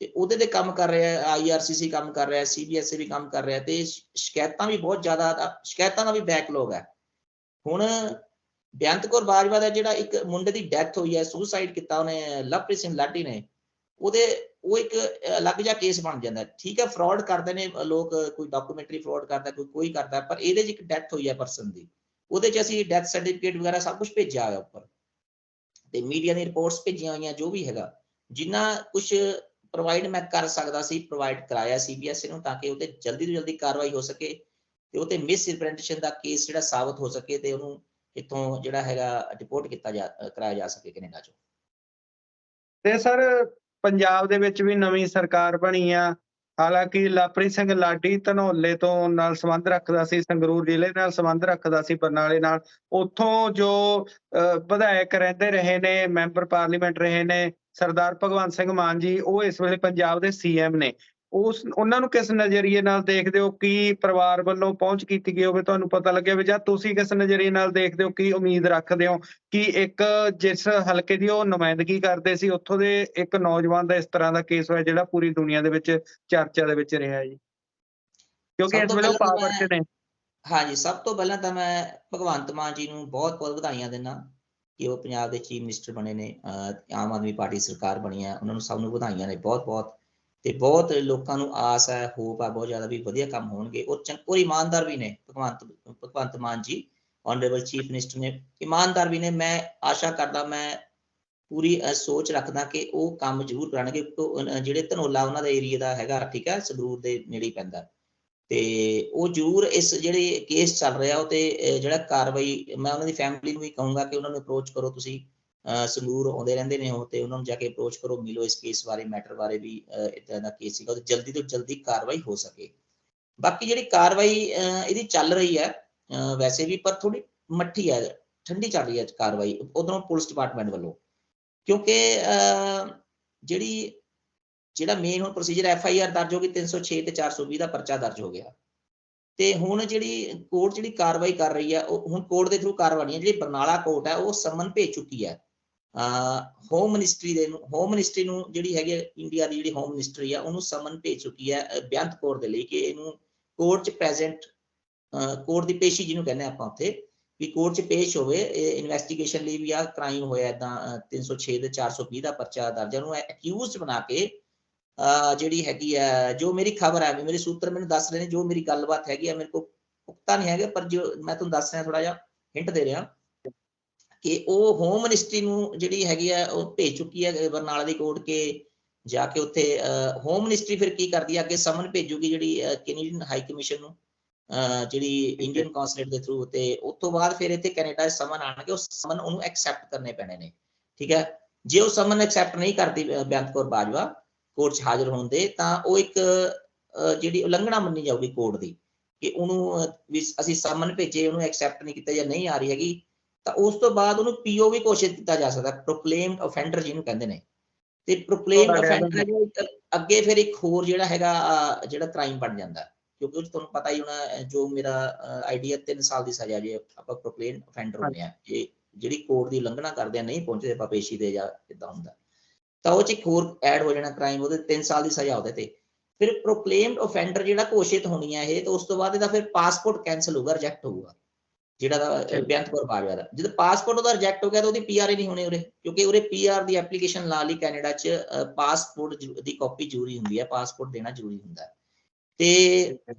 ਤੇ ਉਹਦੇ ਤੇ ਕੰਮ ਕਰ ਰਿਹਾ, IRCC ਕੰਮ ਕਰ ਰਿਹਾ, CBSA ਵੀ ਕੰਮ ਕਰ ਰਿਹਾ, ਤੇ ਸ਼ਿਕਾਇਤਾਂ ਵੀ ਬਹੁਤ ਜ਼ਿਆਦਾ, ਸ਼ਿਕਾਇਤਾਂ ਦਾ ਵੀ ਬੈਕਲੌਗ ਹੈ। ਹੁਣ ਬੇਅੰਤ ਕੌਰ ਬਾਜਵਾ ਦਾ ਜਿਹੜਾ ਇੱਕ ਮੁੰਡੇ ਦੀ ਡੈਥ ਹੋਈ ਹੈ, ਸੁਸਾਈਡ ਕੀਤਾ ਉਹਨੇ, ਲਵਪ੍ਰੀਤ ਸਿੰਘ ਲਾਡੀ ਨੇ, ਉਹ ਇੱਕ ਅਲੱਗ ਜਿਹਾ ਕੇਸ ਬਣ ਜਾਂਦਾ, ਠੀਕ ਹੈ। ਫਰਾਡ ਕਰਦੇ ਨੇ ਲੋਕ, ਕੋਈ ਡਾਕੂਮੈਂਟਰੀ ਫਰਾਡ ਕਰਦਾ, ਕੋਈ ਕਰਦਾ, ਪਰ ਇਹਦੇ 'ਚ ਇੱਕ ਡੈਥ ਹੋਈ ਹੈ ਪਰਸਨ ਦੀ, ਉਹਦੇ 'ਚ ਅਸੀਂ ਡੈਥ ਸਰਟੀਫਿਕੇਟ ਵਗੈਰਾ ਸਭ ਕੁਝ ਭੇਜਿਆ ਹੋਇਆ ਉੱਪਰ, ਤੇ ਮੀਡੀਆ ਦੀ ਰਿਪੋਰਟਸ ਭੇਜੀਆਂ ਹੋਈਆਂ, ਜੋ ਵੀ ਹੈਗਾ ਜਿੰਨਾ ਕੁਝ ਪ੍ਰੋਵਾਈਡ ਮੈਂ ਕਰ ਸਕਦਾ ਸੀ ਪ੍ਰੋਵਾਈਡ ਕਰਾਇਆ CBSE ਨੂੰ, ਤਾਂ ਕਿ ਉਹ ਤੇ ਜਲਦੀ ਤੋਂ ਜਲਦੀ ਕਾਰਵਾਈ ਹੋ ਸਕੇ ਤੇ ਉਹ ਤੇ ਮਿਸ ਰਿਪਰੈਜ਼ੈਂਟੇਸ਼ਨ ਦਾ ਕੇਸ ਜਿਹੜਾ ਸਾਬਤ ਹੋ ਸਕੇ ਤੇ ਉਹਨੂੰ ਇੱਥੋਂ ਜਿਹੜਾ ਹੈਗਾ ਡਿਪੋਰਟ ਕਰਾਇਆ ਜਾ ਸਕੇ ਕੈਨੇਡਾ ਚੋਂ। ਤੇ ਸਰ ਪੰਜਾਬ ਦੇ ਵਿੱਚ ਵੀ ਨਵੀਂ ਸਰਕਾਰ ਬਣੀ ਆ, ਹਾਲਾਂਕਿ ਲਵਪ੍ਰੀਤ ਸਿੰਘ ਲਾਡੀ ਧਨੌਲੇ ਤੋਂ ਨਾਲ ਸੰਬੰਧ ਰੱਖਦਾ ਸੀ, ਸੰਗਰੂਰ ਜ਼ਿਲ੍ਹੇ ਨਾਲ ਸੰਬੰਧ ਰੱਖਦਾ ਸੀ, ਬਰਨਾਲੇ ਨਾਲ। ਉੱਥੋਂ ਜੋ ਵਿਧਾਇਕ ਰਹਿੰਦੇ ਰਹੇ ਨੇ, ਮੈਂਬਰ ਪਾਰਲੀਮੈਂਟ ਰਹੇ ਨੇ ਸਰਦਾਰ ਭਗਵੰਤ ਸਿੰਘ ਮਾਨ ਜੀ, ਉਹ ਇਸ ਵੇਲੇ ਪੰਜਾਬ ਦੇ CM ਨੇ। ਉਹਨਾਂ ਨੂੰ ਕਿਸ ਨਜ਼ਰੀਏ ਨਾਲ ਦੇਖਦੇ ਹੋ? ਕੀ ਪਰਿਵਾਰ ਵੱਲੋਂ ਪਹੁੰਚ ਕੀਤੀ ਗਈ ਹੋਵੇ, ਤੁਹਾਨੂੰ ਪਤਾ ਲੱਗਿਆ ਹੋਵੇ, ਜਾਂ ਤੁਸੀਂ ਕਿਸ ਨਜ਼ਰੀਏ ਨਾਲ ਦੇਖਦੇ ਹੋ? ਕੀ ਉਮੀਦ ਰੱਖਦੇ ਹੋ ਕਿ ਇੱਕ ਜਿਸ ਹਲਕੇ ਦੀ ਉਹ ਨੁਮਾਇੰਦਗੀ ਕਰਦੇ ਸੀ, ਉੱਥੋਂ ਦੇ ਇੱਕ ਨੌਜਵਾਨ ਦਾ ਇਸ ਤਰ੍ਹਾਂ ਦਾ ਕੇਸ ਹੋਇਆ ਜਿਹੜਾ ਪੂਰੀ ਦੁਨੀਆ ਦੇ ਵਿੱਚ ਚਰਚਾ ਦੇ ਵਿੱਚ ਰਿਹਾ ਜੀ, ਕਿਉਂਕਿ ਇਸ ਵੇਲੇ ਉਹ ਪਾਵਰ 'ਚ ਨੇ? ਹਾਂਜੀ, ਸਭ ਤੋਂ ਪਹਿਲਾਂ ਤਾਂ ਮੈਂ ਭਗਵੰਤ ਮਾਨ ਜੀ ਨੂੰ ਬਹੁਤ-ਬਹੁਤ ਵਧਾਈਆਂ ਦਿੰਦਾ ਕਿ ਉਹ ਪੰਜਾਬ ਦੇ ਚੀਫ ਮਿਨਿਸਟਰ ਬਣੇ ਨੇ। ਆਮ ਆਦਮੀ ਪਾਰਟੀ ਸਰਕਾਰ ਬਣੀ ਹੈ, ਉਹਨਾਂ ਨੂੰ ਸਭ ਨੂੰ ਵਧਾਈਆਂ ਨੇ ਬਹੁਤ-ਬਹੁਤ। ਤੇ ਬਹੁਤ ਲੋਕਾਂ ਨੂੰ ਆਸ ਹੈ, ਹੋਪ ਹੈ ਬਹੁਤ ਜ਼ਿਆਦਾ ਵੀ ਵਧੀਆ ਕੰਮ ਹੋਣਗੇ। ਔਰ ਇਮਾਨਦਾਰ ਵੀ ਨੇ ਭਗਵੰਤ ਮਾਨ ਜੀ, ਆਨਰੇਬਲ ਚੀਫ ਮਿਨਿਸਟਰ ਨੇ, ਇਮਾਨਦਾਰ ਵੀ ਨੇ। ਮੈਂ ਆਸ਼ਾ ਕਰਦਾ, ਮੈਂ ਪੂਰੀ ਸੋਚ ਰੱਖਦਾ ਕਿ ਉਹ ਕੰਮ ਜ਼ਰੂਰ ਕਰਾਂਗੇ। ਜਿਹੜੇ ਧਨੌਲਾ ਉਹਨਾਂ ਦਾ ਏਰੀਆ ਦਾ ਹੈਗਾ, ਠੀਕ ਹੈ, ਸੰਗਰੂਰ ਦੇ ਨੇੜੇ ਪੈਂਦਾ, ਤੇ ਉਹ ਜ਼ਰੂਰ ਇਸ ਜਿਹੜੇ ਕੇਸ ਚੱਲ ਰਿਹਾ ਉਹ ਤੇ ਜਿਹੜਾ ਕਾਰਵਾਈ, ਮੈਂ ਉਹਨਾਂ ਦੀ ਫੈਮਿਲੀ ਨੂੰ ਵੀ ਕਹੂੰਗਾ ਕਿ ਉਹਨਾਂ ਨੂੰ ਅਪਰੋਚ ਕਰੋ। ਤੁਸੀਂ ਸੰਗਰੂਰ ਆਉਂਦੇ ਰਹਿੰਦੇ ਨੇ ਹੋ ਤੇ ਉਹਨਾਂ ਨੂੰ ਜਾ ਕੇ ਅਪਰੋਚ ਕਰੋ, ਮਿਲੋ, ਇਸ ਕੇਸ ਬਾਰੇ, ਮੈਟਰ ਬਾਰੇ ਵੀ ਇੱਦਾਂ ਦਾ ਕੇਸ ਸੀਗਾ, ਉਹ ਜਲਦੀ ਤੋਂ ਜਲਦੀ ਕਾਰਵਾਈ ਹੋ ਸਕੇ। ਬਾਕੀ ਜਿਹੜੀ ਕਾਰਵਾਈ ਇਹਦੀ ਚੱਲ ਰਹੀ ਹੈ ਵੈਸੇ ਵੀ, ਪਰ ਥੋੜੀ ਮੱਠੀ ਹੈ, ਠੰਡੀ ਚੱਲ ਰਹੀ ਹੈ ਕਾਰਵਾਈ ਉਧਰੋਂ ਪੁਲਿਸ ਡਿਪਾਰਟਮੈਂਟ ਵੱਲੋਂ, ਕਿਉਂਕਿ ਜਿਹੜਾ ਮੇਨ ਹੁਣ ਪ੍ਰੋਸੀਜਰ FIR ਦਰਜ ਹੋ ਗਈ 306 ਤੇ 420 ਦਾ ਪਰਚਾ ਦਰਜ ਹੋ ਗਿਆ। ਤੇ ਹੁਣ ਜਿਹੜੀ ਕੋਰਟ ਜਿਹੜੀ ਕਾਰਵਾਈ ਕਰ ਰਹੀ ਹੈ, ਉਹ ਹੁਣ ਕੋਰਟ ਦੇ ਥਰੂ ਕਾਰਵਾਈ ਹੈ। ਜਿਹੜੀ ਬਰਨਾਲਾ ਕੋਰਟ ਹੈ ਉਹ ਸਮਨ ਭੇਜ ਚੁੱਕੀ ਹੈ ਹੋਮ ਮਿਨਿਸਟਰੀ ਨੂੰ ਜਿਹੜੀ ਹੈਗੀ ਇੰਡੀਆ ਦੀ ਜਿਹੜੀ ਹੋਮ ਮਿਨਿਸਟਰੀ ਆ, ਉਹਨੂੰ ਸਮਨ ਭੇਜ ਚੁੱਕੀ ਹੈ ਬੇਅੰਤ ਕੌਰ ਦੇ ਲਈ ਕਿ ਇਹਨੂੰ ਕੋਰਟ 'ਚ ਪ੍ਰੈਜ਼ੈਂਟ, ਕੋਰਟ ਦੀ ਪੇਸ਼ੀ ਜਿਹਨੂੰ ਕਹਿੰਦੇ ਆਪਾਂ ਉੱਥੇ, ਵੀ ਕੋਰਟ 'ਚ ਪੇਸ਼ ਹੋਵੇ। ਇਨਵੈਸਟੀਗੇਸ਼ਨ ਲਈ ਵੀ ਆ ਕ੍ਰਾਈਮ ਹੋਇਆ ਇੱਦਾਂ 306 ਤੇ 420 ਦਾ ਪਰਚਾ ਦਰਜ ਹੈ। ਉਹਨੂੰ ਅਕਿਊਜ਼ਡ ਬਣਾ ਕੇ ਜਿਹੜੀ ਹੈਗੀ ਹੈ, ਜੋ ਮੇਰੀ ਖਬਰ ਹੈ, ਮੇਰੇ ਸੂਤਰ ਮੈਨੂੰ ਦੱਸ ਰਹੇ ਨੇ, ਜੋ ਮੇਰੀ ਗੱਲਬਾਤ ਹੈਗੀ ਹੈ, ਮੇਰੇ ਕੋਲ ਪੁਖਤਾ ਨਹੀਂ ਹੈਗਾ, ਪਰ ਜੋ ਮੈਂ ਤੁਹਾਨੂੰ ਦੱਸ ਰਿਹਾ, ਥੋੜਾ ਜਿਹਾ ਹਿੰਟ ਦੇ ਰਿਹਾ ਕਿ ਉਹ ਹੋਮ ਮਿਨਿਸਟਰੀ ਨੂੰ ਜਿਹੜੀ ਹੈਗੀ ਆ ਉਹ ਭੇਜ ਚੁੱਕੀ ਹੈ ਬਰਨਾਲਾ ਦੀ ਕੋਰਟ ਕੇ ਜਾ ਕੇ ਉੱਥੇ ਹੋਮ ਮਿਨਿਸਟਰੀ ਫਿਰ ਕੀ ਕਰਦੀ ਹੈ, ਅੱਗੇ ਸਮਨ ਭੇਜੂਗੀ ਜਿਹੜੀ ਕੈਨੇਡੀਅਨ ਹਾਈ ਕਮਿਸ਼ਨ ਨੂੰ, ਜਿਹੜੀ ਇੰਡੀਅਨ ਕੌਂਸੂਲੇਟ ਦੇ ਥਰੂ, ਤੇ ਉਸ ਤੋਂ ਬਾਅਦ ਫਿਰ ਇੱਥੇ ਕੈਨੇਡਾ ਸਮਨ ਆਣਗੇ। ਉਹ ਸਮਨ ਉਹਨੂੰ ਐਕਸੈਪਟ ਕਰਨੇ ਪੈਣੇ ਨੇ, ਠੀਕ ਹੈ। ਜੇ ਉਹ ਸਮਨ ਐਕਸੈਪਟ ਨਹੀਂ ਕਰਦੀ ਬੇਅੰਤ ਕੌਰ ਬਾਜਵਾ ਕੋਰਟ 'ਚ ਹਾਜ਼ਰ ਹੋਣ ਦੇ, ਤਾਂ ਉਹ ਇੱਕ ਜਿਹੜੀ ਉਲੰਘਣਾ ਮੰਨੀ ਜਾਊਗੀ ਕੋਰਟ ਦੀ, ਕਿ ਉਹਨੂੰ ਵੀ ਅਸੀਂ ਸਮਨ ਭੇਜੇ, ਉਹਨੂੰ ਐਕਸੈਪਟ ਨਹੀਂ ਕੀਤਾ ਜਾਂ ਨਹੀਂ ਆ ਰਹੀ ਹੈਗੀ, ਤਾਂ ਉਸ ਤੋਂ ਬਾਅਦ ਉਹਨੂੰ POV ਘੋਸ਼ਿਤ ਕੀਤਾ ਜਾ ਸਕਦਾ, ਪ੍ਰੋਕਲੇਮਡ ਅਫੈਂਡਰ ਜਿਹਨੂੰ ਕਹਿੰਦੇ ਨੇ। ਤੇ ਪ੍ਰੋਕਲੇਮਡ ਅਫੈਂਡਰ ਅੱਗੇ ਫਿਰ ਇੱਕ ਹੋਰ ਜਿਹੜਾ ਹੈਗਾ ਜਿਹੜਾ ਕ੍ਰਾਈਮ ਬਣ ਜਾਂਦਾ, ਕਿਉਂਕਿ ਉਹ ਤੁਹਾਨੂੰ ਪਤਾ ਹੀ ਹੋਣਾ, ਜੋ ਮੇਰਾ ਆਈਡੀਆ 3 ਸਾਲ ਦੀ ਸਜ਼ਾ ਜੇ ਆਪਾਂ ਪ੍ਰੋਕਲੇਮਡ ਅਫੈਂਡਰ ਹੁੰਦੇ ਆ, ਇਹ ਜਿਹੜੀ ਕੋਰਟ ਦੀ ਉਲੰਘਣਾ ਕਰਦੇ ਆ, ਨਹੀਂ ਪਹੁੰਚਦੇ ਆਪਾਂ ਪੇਸ਼ੀ ਦੇ ਜਾਂ ਕਿੱਦਾਂ ਹੁੰਦਾ, ਤਾਂ ਉਹ 'ਚ ਇੱਕ ਹੋਰ ਐਡ ਹੋ ਜਾਣਾ ਕ੍ਰਾਈਮ, ਉਹਦੇ 3 ਸਾਲ ਦੀ ਸਜ਼ਾ ਉਹਦੇ ਤੇ। ਫਿਰ ਪ੍ਰੋਕਲੇਮਡ ਅਫੈਂਡਰ ਜਿਹੜਾ ਘੋਸ਼ਿਤ ਹੋਣੀ ਹੈ ਇਹ, ਤੇ ਉਸ ਤੋਂ ਬਾਅਦ ਇਹਦਾ ਫਿਰ ਪਾਸਪੋਰਟ ਕੈਂਸਲ ਹੋਊਗਾ, ਰਿਜੈਕਟ ਹੋਊਗਾ, ਜਿਹੜਾ ਦਾ ਬੇਅੰਤ ਕੌਰ ਬਾਜਵਾ ਦਾ। ਜਦੋਂ ਪਾਸਪੋਰਟ ਉਹਦਾ ਰਿਜੈਕਟ ਹੋ ਗਿਆ ਤਾਂ ਉਹਦੀ PR ਹੀ ਨਹੀਂ ਹੋਣੀ ਉਰੇ, ਕਿਉਂਕਿ ਉਰੇ PR ਦੀ ਐਪਲੀਕੇਸ਼ਨ ਲਾ ਲਈ ਕੈਨੇਡਾ 'ਚ, ਪਾਸਪੋਰਟ ਦੀ ਕਾਪੀ ਜ਼ਰੂਰੀ ਹੁੰਦੀ ਹੈ, ਪਾਸਪੋਰਟ ਦੇਣਾ ਜ਼ਰੂਰੀ ਹੁੰਦਾ। ਤੇ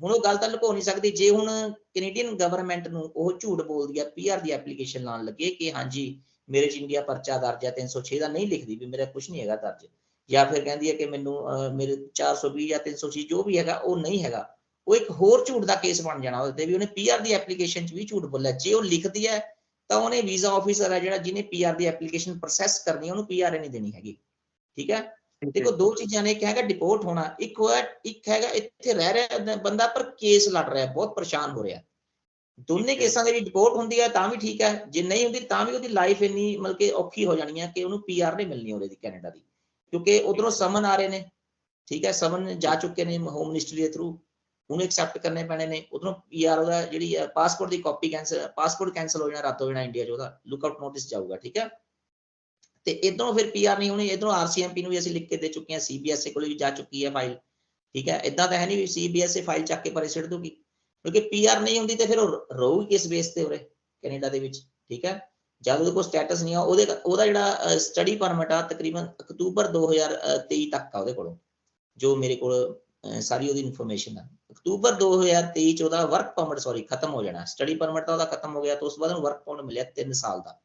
ਹੁਣ ਉਹ ਗੱਲ ਤਾਂ ਲੁਕੋ ਨਹੀਂ ਸਕਦੀ। ਜੇ ਹੁਣ ਕੈਨੇਡੀਅਨ ਗਵਰਨਮੈਂਟ ਨੂੰ ਉਹ ਝੂਠ ਬੋਲਦੀ ਹੈ PR ਦੀ ਐਪਲੀਕੇਸ਼ਨ ਲਾਉਣ ਲੱਗੇ ਕਿ ਹਾਂਜੀ ਮੇਰੇ 'ਚ ਇੰਡੀਆ ਪਰਚਾ ਦਰਜ ਹੈ 306 ਦਾ, ਨਹੀਂ ਲਿਖਦੀ ਵੀ ਮੇਰਾ ਕੁਝ ਨਹੀਂ ਹੈਗਾ ਦਰਜ, ਜਾਂ ਫਿਰ ਕਹਿੰਦੀ ਹੈ ਕਿ ਮੈਨੂੰ ਮੇਰੇ 420 ਜਾਂ 306 ਜੋ ਵੀ ਹੈਗਾ ਉਹ ਨਹੀਂ ਹੈਗਾ, ਉਹ ਇੱਕ ਹੋਰ ਝੂਠ ਦਾ ਕੇਸ ਬਣ ਜਾਣਾ ਉਹਦੇ ਤੇ, ਵੀ ਉਹਨੇ PR ਦੀ ਐਪਲੀਕੇਸ਼ਨ 'ਚ ਵੀ ਝੂਠ ਬੋਲਿਆ। ਜੇ ਉਹ ਲਿਖਦੀ ਹੈ ਤਾਂ ਉਹਨੇ ਵੀਜ਼ਾ ਆਫੀਸਰ ਹੈ ਜਿਹੜਾ ਜਿਹਨੇ PR ਦੀ ਐਪਲੀਕੇਸ਼ਨ ਪ੍ਰੋਸੈਸ ਕਰਨੀ, ਉਹਨੂੰ PR ਨਹੀਂ ਦੇਣੀ ਹੈਗੀ, ਠੀਕ ਹੈ। ਦੇਖੋ ਦੋ ਚੀਜ਼ਾਂ ਨੇ, ਇੱਕ ਹੈਗਾ ਡਿਪੋਰਟ ਹੋਣਾ, ਇੱਕ ਹੈਗਾ ਇੱਥੇ ਰਹਿ ਰਿਹਾ ਬੰਦਾ ਪਰ ਕੇਸ ਲੜ ਰਿਹਾ, ਬਹੁਤ ਪਰੇਸ਼ਾਨ ਹੋ ਰਿਹਾ। ਦੋਨੇ ਕੇਸਾਂ ਦੇ ਵਿੱਚ ਡਿਪੋਰਟ ਹੁੰਦੀ ਹੈ ਤਾਂ ਵੀ ਠੀਕ ਹੈ, ਜੇ ਨਹੀਂ ਹੁੰਦੀ ਤਾਂ ਵੀ ਉਹਦੀ ਲਾਈਫ ਇੰਨੀ ਮਤਲਬ ਕਿ ਔਖੀ ਹੋ ਜਾਣੀ ਹੈ ਕਿ ਉਹਨੂੰ PR ਨਹੀਂ ਮਿਲਣੀ ਉਹਦੇ ਦੀ ਕੈਨੇਡਾ ਦੀ, ਕਿਉਂਕਿ ਉਧਰੋਂ ਸਮਨ ਆ ਰਹੇ ਨੇ, ਠੀਕ ਹੈ, ਸਮਨ ਜਾ ਚੁੱਕੇ ਨੇ ਹੋਮ ਮਿਨਿਸਟਰੀ ਦੇ ਥਰੂ, ਉਹਨੂੰ ਐਕਸੈਪਟ ਕਰਨੇ ਪੈਣੇ ਨੇ। ਉਧਰੋਂ PR ਉਹਦਾ ਜਿਹੜੀ ਪਾਸਪੋਰਟ ਦੀ ਕਾਪੀ ਕੈਂਸਲ, ਪਾਸਪੋਰਟ ਕੈਂਸਲ ਹੋ ਜਾਣਾ, ਰੱਦ ਹੋ ਜਾਣਾ ਇੰਡੀਆ 'ਚ, ਉਹਦਾ ਲੁੱਕਆਊਟ ਨੋਟਿਸ ਜਾਊਗਾ, ਠੀਕ ਹੈ। ਤੇ ਇਧਰੋਂ ਫਿਰ PR ਨਹੀਂ ਹੋਣੀ, ਇਧਰੋਂ RCMP ਨੂੰ ਵੀ ਅਸੀਂ ਲਿਖ ਕੇ ਦੇ ਚੁੱਕੇ ਹਾਂ, CBSE ਕੋਲ ਵੀ ਜਾ ਚੁੱਕੀ ਹੈ ਫਾਈਲ, ਠੀਕ ਹੈ। ਇਦਾਂ ਤਾਂ ਹੈ ਨਹੀਂ ਵੀ CBSE ਫਾਈਲ ਚੱਕ ਕੇ ਪਰੇ ਸਿੱਟ ਦੂਗੀ, ਕਿਉਂਕਿ PR ਨਹੀਂ ਹੁੰਦੀ ਤੇ ਫਿਰ ਉਹ ਰਹੂਗੀ ਕਿਸ ਬੇਸ ਤੇ ਉਰੇ ਕੈਨੇਡਾ ਦੇ ਵਿੱਚ, ਠੀਕ ਹੈ। ਜਦ ਉਹਦੇ ਕੋਲ ਸਟੇਟਸ ਨਹੀਂ ਆ, ਉਹਦਾ ਜਿਹੜਾ ਸਟੱਡੀ ਪਰਮਿਟ ਆ ਤਕਰੀਬਨ ਅਕਤੂਬਰ 2023 ਤੱਕ ਆ ਉਹਦੇ ਕੋਲੋਂ, ਜੋ ਮੇਰੇ ਕੋਲ ਸਾਰੀ ਉਹਦੀ ਇਨਫੋਰਮੇਸ਼ਨ ਆ। ਅਕਤੂਬਰ 2023 ਚ ਉਹਦਾ ਵਰਕ ਪਰਮਿਟ ਖਤਮ ਹੋ ਜਾਣਾ, ਸਟੱਡੀ ਪਰਮਿਟ ਤਾਂ ਉਹਦਾ ਖਤਮ ਹੋ ਗਿਆ, ਤੇ ਉਸ ਤੋਂ ਬਾਅਦ ਉਹਨੂੰ ਵਰਕ ਪਰਮਿਟ ਮਿਲਿਆ 3 ਸਾਲ ਦਾ।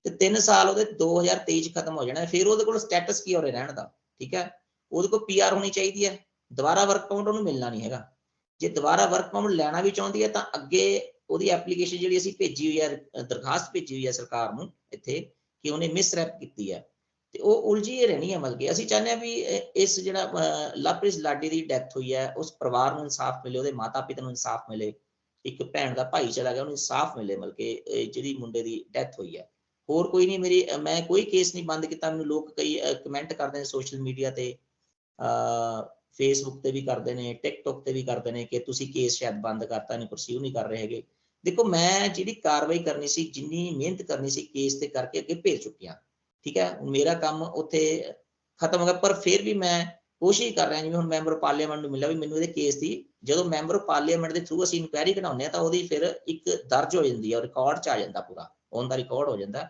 ਤੇ 3 ਸਾਲ ਉਹਦੇ 2023 ਚ ਖਤਮ ਹੋ ਜਾਣਾ, ਫਿਰ ਉਹਦੇ ਕੋਲ ਸਟੇਟਸ ਕੀ ਹੋਰੇ ਰਹਿਣ ਦਾ, ਠੀਕ ਹੈ। ਉਹਦੇ ਕੋਲ PR ਹੋਣੀ ਚਾਹੀਦੀ ਹੈ, ਦੁਬਾਰਾ ਵਰਕ ਪਰਮਿਟ ਉਹਨੂੰ ਮਿਲਣਾ ਨਹੀਂ ਹੈਗਾ। ਜੇ ਦੁਬਾਰਾ ਵਰਕ ਪਰਮਿਟ ਲੈਣਾ ਵੀ ਚਾਹੁੰਦੀ ਹੈ ਤਾਂ ਅੱਗੇ ਉਹਦੀ ਐਪਲੀਕੇਸ਼ਨ ਜਿਹੜੀ ਅਸੀਂ ਭੇਜੀ ਹੋਈ ਹੈ, ਦਰਖਾਸਤ ਭੇਜੀ ਹੋਈ ਹੈ ਸਰਕਾਰ ਨੂੰ ਇੱਥੇ ਕਿ ਉਹਨੇ ਮਿਸਰੈਪ ਕੀਤੀ ਹੈ, ਤੇ ਉਹ ਉਲਝੀ ਰਹਿਣੀ ਹੈ। ਮਤਲਬ ਕਿ ਅਸੀਂ ਚਾਹੁੰਦੇ ਹਾਂ ਵੀ ਇਸ ਜਿਹੜਾ ਲਵਪ੍ਰੀਤ ਲਾਡੀ ਦੀ ਡੈਥ ਹੋਈ ਹੈ, ਉਸ ਪਰਿਵਾਰ ਨੂੰ ਇਨਸਾਫ ਮਿਲੇ, ਉਹਦੇ ਮਾਤਾ ਪਿਤਾ ਨੂੰ ਇਨਸਾਫ ਮਿਲੇ, ਇੱਕ ਭੈਣ ਦਾ ਭਾਈ ਚਲਾ ਗਿਆ ਉਹਨੂੰ ਇਨਸਾਫ ਮਿਲੇ। ਮਤਲਬ ਕਿ ਜਿਹੜੀ ਮੁੰਡੇ ਦੀ ਡੈਥ ਹੋਈ ਹੈ, ਹੋਰ ਕੋਈ ਨਹੀਂ। ਮੈਂ ਕੋਈ ਕੇਸ ਨਹੀਂ ਬੰਦ ਕੀਤਾ। ਮੈਨੂੰ ਲੋਕ ਕਈ ਕਮੈਂਟ ਕਰਦੇ ਨੇ ਸੋਸ਼ਲ ਮੀਡੀਆ ਤੇ, ਫੇਸਬੁੱਕ ਤੇ ਵੀ ਕਰਦੇ ਨੇ, ਟਿਕਟੋਕ ਤੇ ਵੀ ਕਰਦੇ ਨੇ ਕਿ ਤੁਸੀਂ ਕੇਸ ਸ਼ਾਇਦ ਬੰਦ ਕਰਤਾ, ਨਹੀਂ ਪਰਸਿਊ ਨਹੀਂ ਕਰ ਰਹੇ ਹੈਗੇ। ਦੇਖੋ, ਮੈਂ ਜਿਹੜੀ ਕਾਰਵਾਈ ਕਰਨੀ ਸੀ, ਜਿੰਨੀ ਮਿਹਨਤ ਕਰਨੀ ਸੀ ਕੇਸ ਤੇ ਕਰਕੇ ਅੱਗੇ ਭੇਜ ਚੁੱਕਿਆ, ਠੀਕ ਹੈ। ਮੇਰਾ ਕੰਮ ਉੱਥੇ ਖਤਮ ਹੋ ਗਿਆ, ਪਰ ਫਿਰ ਵੀ ਮੈਂ ਕੋਸ਼ਿਸ਼ ਕਰ ਰਿਹਾ। ਜਿਵੇਂ ਹੁਣ ਮੈਂਬਰ ਪਾਰਲੀਮੈਂਟ ਨੂੰ ਮਿਲਿਆ ਵੀ ਮੈਨੂੰ ਇਹਦੇ ਕੇਸ ਦੀ, ਜਦੋਂ ਮੈਂਬਰ ਪਾਰਲੀਮੈਂਟ ਦੇ ਥਰੂ ਅਸੀਂ ਇਨਕੁਆਇਰੀ ਕਢਾਉਂਦੇ ਹਾਂ ਤਾਂ ਉਹਦੀ ਫਿਰ ਇੱਕ ਦਰਜ ਹੋ ਜਾਂਦੀ ਹੈ, ਰਿਕਾਰਡ 'ਚ ਆ ਜਾਂਦਾ, ਪੂਰਾ ਔਨ ਦਾ ਰਿਕਾਰਡ ਹੋ ਜਾਂਦਾ।